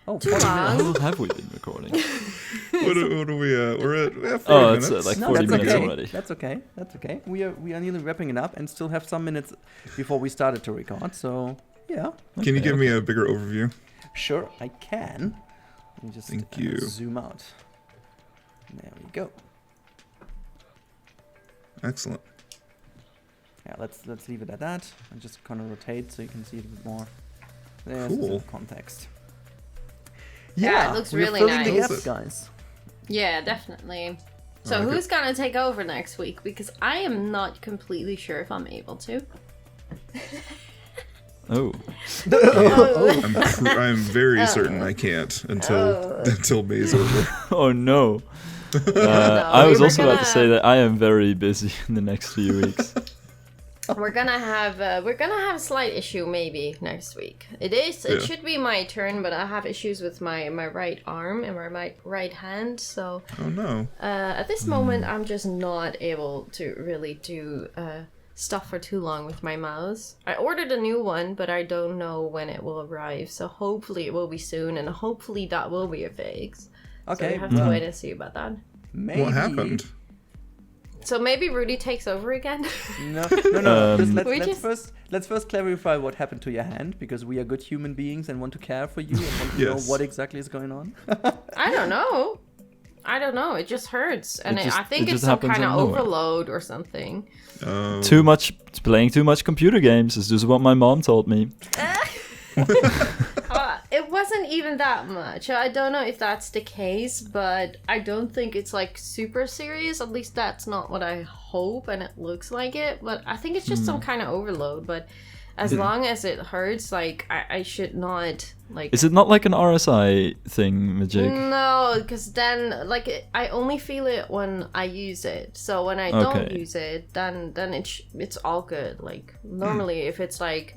Speaker 1: Oh,
Speaker 3: Too
Speaker 1: 40
Speaker 3: long.
Speaker 1: minutes.
Speaker 4: How long have we been recording?
Speaker 2: What are we at? We're at 40
Speaker 4: Oh,
Speaker 2: minutes.
Speaker 4: it's like
Speaker 1: No,
Speaker 4: 40
Speaker 1: that's
Speaker 4: minutes
Speaker 1: okay.
Speaker 4: already.
Speaker 1: That's okay. We are nearly wrapping it up and still have some minutes before we started to record. So yeah.
Speaker 2: Can you give me a bigger overview?
Speaker 1: Sure, I can. Let me just
Speaker 2: Thank you.
Speaker 1: zoom out. There we go.
Speaker 2: Excellent.
Speaker 1: Yeah, let's leave it at that. I'm just gonna rotate so you can see it a bit more. There's
Speaker 2: Cool.
Speaker 1: some context.
Speaker 3: Yeah, it looks
Speaker 1: we're
Speaker 3: really
Speaker 1: filling the
Speaker 3: nice.
Speaker 1: gaps, guys.
Speaker 3: Yeah, definitely. So
Speaker 2: like
Speaker 3: who's gonna take over next week? Because I am not completely sure if I'm able to.
Speaker 4: Oh.
Speaker 2: I'm very certain I can't until May's over.
Speaker 4: Oh no. I
Speaker 3: we
Speaker 4: was
Speaker 3: were
Speaker 4: also about to
Speaker 3: gonna-
Speaker 4: say that I am very busy in the next few weeks.
Speaker 3: We're gonna have a slight issue maybe next week. It
Speaker 2: Yeah.
Speaker 3: should be my turn, but I have issues with my right arm and my right hand. So
Speaker 2: Oh no.
Speaker 3: at this moment, I'm just not able to really do stuff for too long with my mouse. I ordered a new one, but I don't know when it will arrive. So hopefully it will be soon, and hopefully that will be a fix.
Speaker 1: Okay.
Speaker 3: So we have to wait and see about that.
Speaker 1: Maybe.
Speaker 2: What happened?
Speaker 3: So maybe Rudy takes over again.
Speaker 1: No. Just
Speaker 3: We
Speaker 1: let's first clarify what happened to your hand, because we are good human beings and want to care for you and want to know
Speaker 2: Yes.
Speaker 1: what exactly is going on.
Speaker 3: I don't know. It just hurts, and I think
Speaker 4: it
Speaker 3: it's
Speaker 4: just
Speaker 3: some
Speaker 4: happens
Speaker 3: kind of
Speaker 4: out of nowhere.
Speaker 3: overload or something.
Speaker 4: Playing too much computer games is just what my mom told me.
Speaker 3: It wasn't even that much. I don't know if that's the case, but I don't think it's like super serious. At least that's not what I hope, and it looks like it. But I think it's just some kind of overload. But as long as it hurts, like I should not like.
Speaker 4: Is it not like an RSI thing, Majik?
Speaker 3: No, because then like I only feel it when I use it. So when I don't
Speaker 4: Okay.
Speaker 3: use it, then it's all good. Like normally, if it's like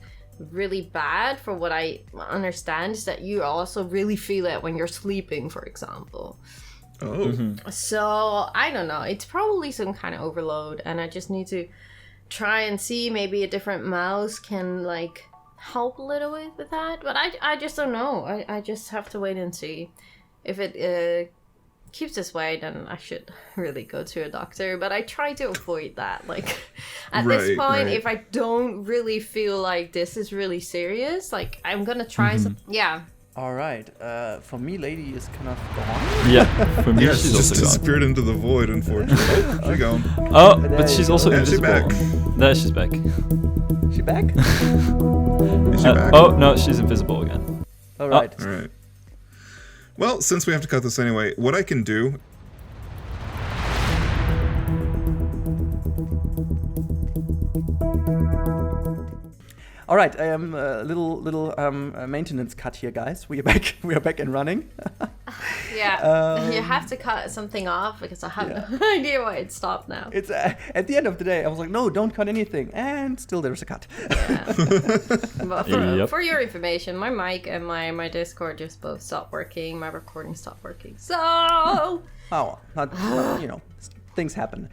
Speaker 3: really bad, for what I understand, is that you also really feel it when you're sleeping, for example.
Speaker 2: Oh.
Speaker 3: So I don't know. It's probably some kind of overload, and I just need to try and see maybe a different mouse can like help a little bit with that. But I just don't know. I just have to wait and see. If it keeps this way, then I should really go to a doctor. But I try to avoid that. Like at this point,
Speaker 2: right.
Speaker 3: if I don't really feel like this is really serious, like I'm gonna try some. Yeah.
Speaker 1: All right. For me, lady is kind of gone.
Speaker 4: Yeah, for me
Speaker 2: Yeah, she
Speaker 4: she's
Speaker 2: just
Speaker 4: also gone.
Speaker 2: disappeared into the void, unfortunately. Oh, she's gone.
Speaker 4: Oh,
Speaker 1: There
Speaker 4: but she's
Speaker 1: you
Speaker 4: also
Speaker 1: go.
Speaker 2: And she's
Speaker 4: invisible.
Speaker 2: back.
Speaker 4: There, she's back.
Speaker 1: She back?
Speaker 2: Is she back?
Speaker 4: Oh no, she's invisible again.
Speaker 1: All right.
Speaker 2: All right. Well, since we have to cut this anyway, what I can do.
Speaker 1: All right. Little maintenance cut here, guys. We are back. We are back and running.
Speaker 3: Yeah. You have to cut something off because I have no idea why it stopped now.
Speaker 1: It's at the end of the day. I was like, no, don't cut anything, and still there's a cut.
Speaker 3: Yeah. But
Speaker 4: Yep.
Speaker 3: for your information, my mic and my Discord just both stopped working. My recording stopped working. So
Speaker 1: Oh, not, things happen.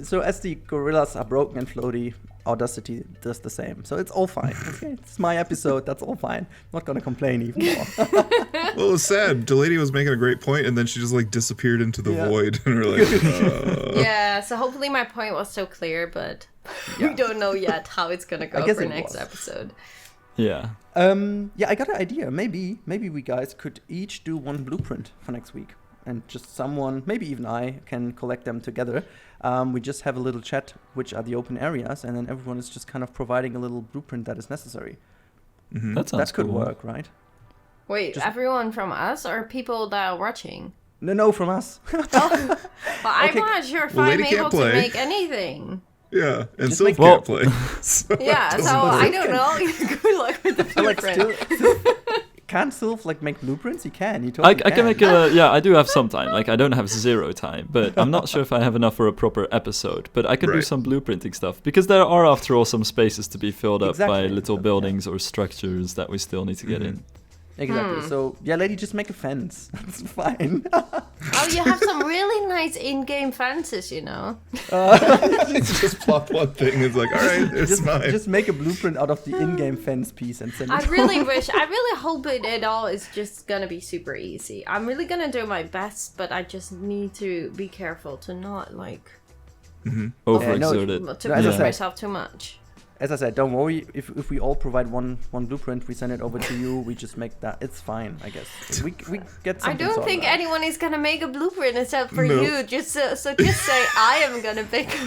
Speaker 1: So as the gorillas are broken and floaty, Audacity does the same. So it's all fine. Okay? It's my episode. That's all fine. Not gonna complain even more.
Speaker 2: Well, it was sad. Delady was making a great point, and then she just like disappeared into the
Speaker 1: Yeah.
Speaker 2: void, and we're like,
Speaker 3: yeah, so hopefully my point was so clear, but we don't know yet how it's gonna go
Speaker 1: guess
Speaker 3: for
Speaker 1: it
Speaker 3: next
Speaker 1: was.
Speaker 3: episode.
Speaker 4: Yeah.
Speaker 1: Yeah, I got an idea. Maybe we guys could each do one blueprint for next week, and just someone, maybe even I, can collect them together. We just have a little chat, which are the open areas, and then everyone is just kind of providing a little blueprint that is necessary.
Speaker 2: mhm.
Speaker 4: That sounds
Speaker 1: That could
Speaker 4: cool.
Speaker 1: work, right?
Speaker 3: Wait, everyone from us or people that are watching?
Speaker 1: No, from us.
Speaker 3: But I'm not sure if I'm
Speaker 2: Lady can't
Speaker 3: able to
Speaker 2: play.
Speaker 3: make anything.
Speaker 2: Yeah, and
Speaker 1: Just
Speaker 2: Sylph
Speaker 1: make-
Speaker 2: can't play. So
Speaker 3: Yeah,
Speaker 2: it
Speaker 3: so
Speaker 2: doesn't work.
Speaker 3: I don't know. Good luck with the
Speaker 1: Like
Speaker 3: blueprint.
Speaker 1: can't Sylph like make blueprints? He can. He totally
Speaker 4: I can make I do have some time. Like I don't have 0 time, but I'm not sure if I have enough for a proper episode. But I can do
Speaker 2: Right.
Speaker 4: some blueprinting stuff because there are, after all, some spaces to be filled up by
Speaker 1: Exactly.
Speaker 4: little
Speaker 1: Yeah.
Speaker 4: buildings or structures that we still need to get in.
Speaker 1: Exactly. So yeah, lady, just make a fence. That's fine.
Speaker 3: Oh, you have some really nice in-game fences, you know.
Speaker 2: Just plop one thing. It's like, all right, it's mine.
Speaker 1: just make a blueprint out of the in-game fence piece and send it.
Speaker 3: I really hope it all is just gonna be super easy. I'm really gonna do my best, but I just need to be careful to not like
Speaker 4: Overexert it.
Speaker 3: to
Speaker 1: No, as I
Speaker 3: push
Speaker 1: said-
Speaker 3: myself too much.
Speaker 1: As I said, don't worry. If we all provide one blueprint, we send it over to you. We just make that. It's fine, I guess. We get
Speaker 3: I
Speaker 1: something.
Speaker 3: don't
Speaker 1: sorted
Speaker 3: think
Speaker 1: out.
Speaker 3: anyone is gonna make a blueprint except for
Speaker 2: No.
Speaker 3: you. Just so just say I am gonna make a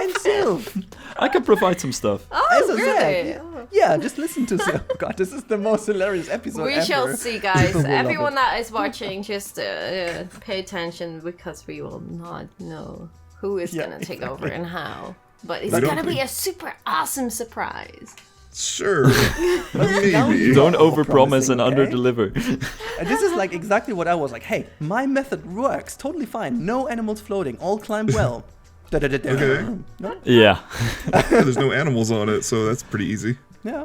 Speaker 1: And Sylph.
Speaker 4: I can provide some stuff.
Speaker 3: Oh,
Speaker 1: As I said,
Speaker 3: really? Oh.
Speaker 1: Yeah, just listen to Sylph. God, this is the most hilarious episode
Speaker 3: We
Speaker 1: ever.
Speaker 3: shall see, guys.
Speaker 1: People will love
Speaker 3: Everyone
Speaker 1: it.
Speaker 3: that is watching, just pay attention because we will not know who is
Speaker 1: Yeah,
Speaker 3: gonna take over and how. But it's
Speaker 2: We don't
Speaker 3: gonna be
Speaker 2: think-
Speaker 3: a super awesome surprise.
Speaker 2: Sure. Maybe.
Speaker 4: Don't
Speaker 1: You're
Speaker 4: overpromise and
Speaker 1: overpromising, okay?
Speaker 4: underdeliver.
Speaker 1: And this is like exactly what I was like. Hey, my method works totally fine. No animals floating. All climb well. Da-da-da-da.
Speaker 2: Okay.
Speaker 1: No?
Speaker 4: Yeah.
Speaker 2: Yeah, there's no animals on it, so that's pretty easy.
Speaker 1: Yeah.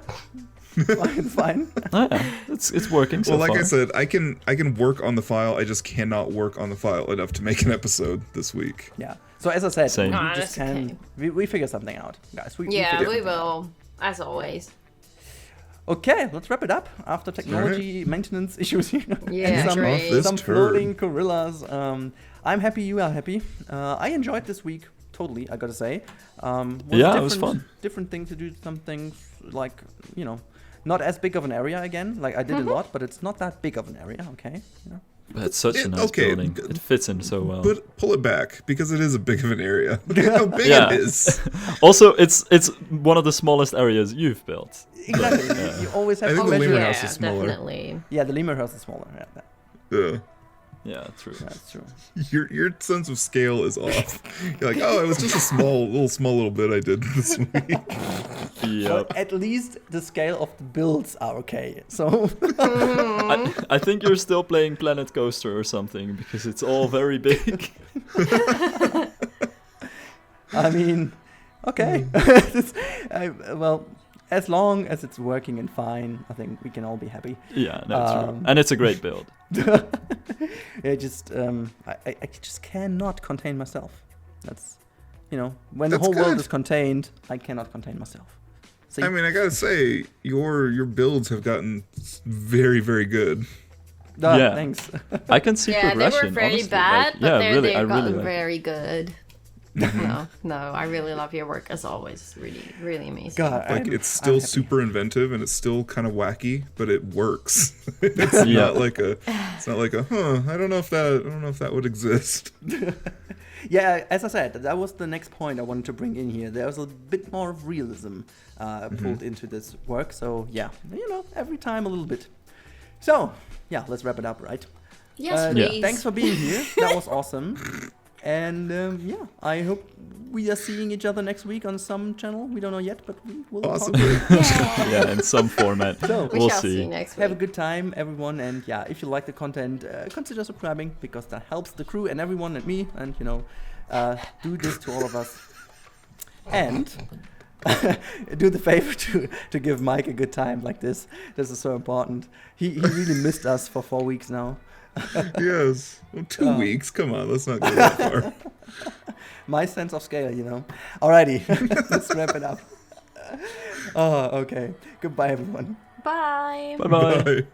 Speaker 1: It's fine.
Speaker 4: Oh, yeah. It's working so
Speaker 2: Well, like
Speaker 4: far.
Speaker 2: I said, I can work on the file. I just cannot work on the file enough to make an episode this week.
Speaker 1: Yeah. So as I said,
Speaker 4: Same.
Speaker 1: we
Speaker 3: Ah,
Speaker 1: just
Speaker 3: that's
Speaker 1: can.
Speaker 3: okay.
Speaker 1: We figure something out, guys.
Speaker 3: Yeah,
Speaker 1: figure
Speaker 3: we
Speaker 1: something out.
Speaker 3: will, as always.
Speaker 1: Okay, let's wrap it up after technology maintenance issues here.
Speaker 3: Yeah,
Speaker 1: and some,
Speaker 3: great.
Speaker 2: This
Speaker 1: some
Speaker 2: turd.
Speaker 1: floating gorillas. I'm happy you are happy. I enjoyed this week totally. I gotta say.
Speaker 4: Yeah, it was fun.
Speaker 1: Different thing to do. Some things like not as big of an area again. Like I did a lot, but it's not that big of an area. Okay. Yeah.
Speaker 4: But it's such a nice
Speaker 2: Okay,
Speaker 4: building. It fits in so well.
Speaker 2: But pull it back because it is a big of an area. Look at how big
Speaker 4: Yeah.
Speaker 2: it is.
Speaker 4: Also, it's one of the smallest areas you've built.
Speaker 1: Exactly. You always have
Speaker 2: I
Speaker 1: to
Speaker 2: think the
Speaker 1: measure.
Speaker 2: lemur
Speaker 3: Yeah,
Speaker 2: house is smaller.
Speaker 3: definitely.
Speaker 1: Yeah, the lemur house is smaller. Yeah,
Speaker 2: Yeah.
Speaker 4: Yeah, true.
Speaker 1: that's true.
Speaker 2: Your sense of scale is off. You're like, oh, it was just a small little bit I did this week.
Speaker 4: Yep.
Speaker 1: But at least the scale of the builds are okay. So
Speaker 4: I think you're still playing Planet Coaster or something because it's all very big.
Speaker 1: I mean, okay. Well, as long as it's working and fine, I think we can all be happy.
Speaker 4: Yeah, that's true.
Speaker 1: Um,
Speaker 4: And it's a great build.
Speaker 1: I just I just cannot contain myself. That's when the
Speaker 2: That's
Speaker 1: whole world
Speaker 2: good.
Speaker 1: is contained, I cannot contain myself. See,
Speaker 2: I mean, I gotta say, your builds have gotten very, very good.
Speaker 4: Yeah.
Speaker 1: Thanks.
Speaker 4: I can see
Speaker 3: Yeah, they
Speaker 4: progression.
Speaker 3: were very
Speaker 4: honestly.
Speaker 3: bad,
Speaker 4: Like,
Speaker 3: but
Speaker 4: yeah,
Speaker 3: they're
Speaker 4: really, I
Speaker 3: they've
Speaker 4: really
Speaker 3: gotten
Speaker 4: like it.
Speaker 3: very good. No, I really love your work as always. It's really, really amazing.
Speaker 1: God,
Speaker 2: Like
Speaker 1: I'm
Speaker 2: it's still
Speaker 1: happy.
Speaker 2: super inventive and it's still kind of wacky, but it works. It's
Speaker 4: Yeah.
Speaker 2: not like a I don't know if that would exist.
Speaker 1: Yeah, as I said, that was the next point I wanted to bring in here. There's a bit more of realism pulled into this work. So yeah, every time a little bit. So yeah, let's wrap it up, right?
Speaker 3: Yes,
Speaker 4: Yeah.
Speaker 3: please.
Speaker 1: Thanks for being here. That was awesome. And yeah, I hope we are seeing each other next week on some channel. We don't know yet, but we will talk.
Speaker 2: Possibly.
Speaker 4: Yeah, in some format.
Speaker 1: So,
Speaker 3: We
Speaker 4: we'll
Speaker 3: shall see
Speaker 4: see.
Speaker 3: next week.
Speaker 1: Have a good time, everyone. And yeah, if you like the content, consider subscribing because that helps the crew and everyone and me. And do this to all of us. And do the favor to give Mike a good time like this. This is so important. He really missed us for 4 weeks now.
Speaker 2: Yes. Well, 2
Speaker 1: Oh.
Speaker 2: weeks. Come on, let's not go that far.
Speaker 1: My sense of scale, Alrighty, let's wrap it up. Oh, okay. Goodbye, everyone.
Speaker 3: Bye.
Speaker 4: Bye bye.
Speaker 2: Bye.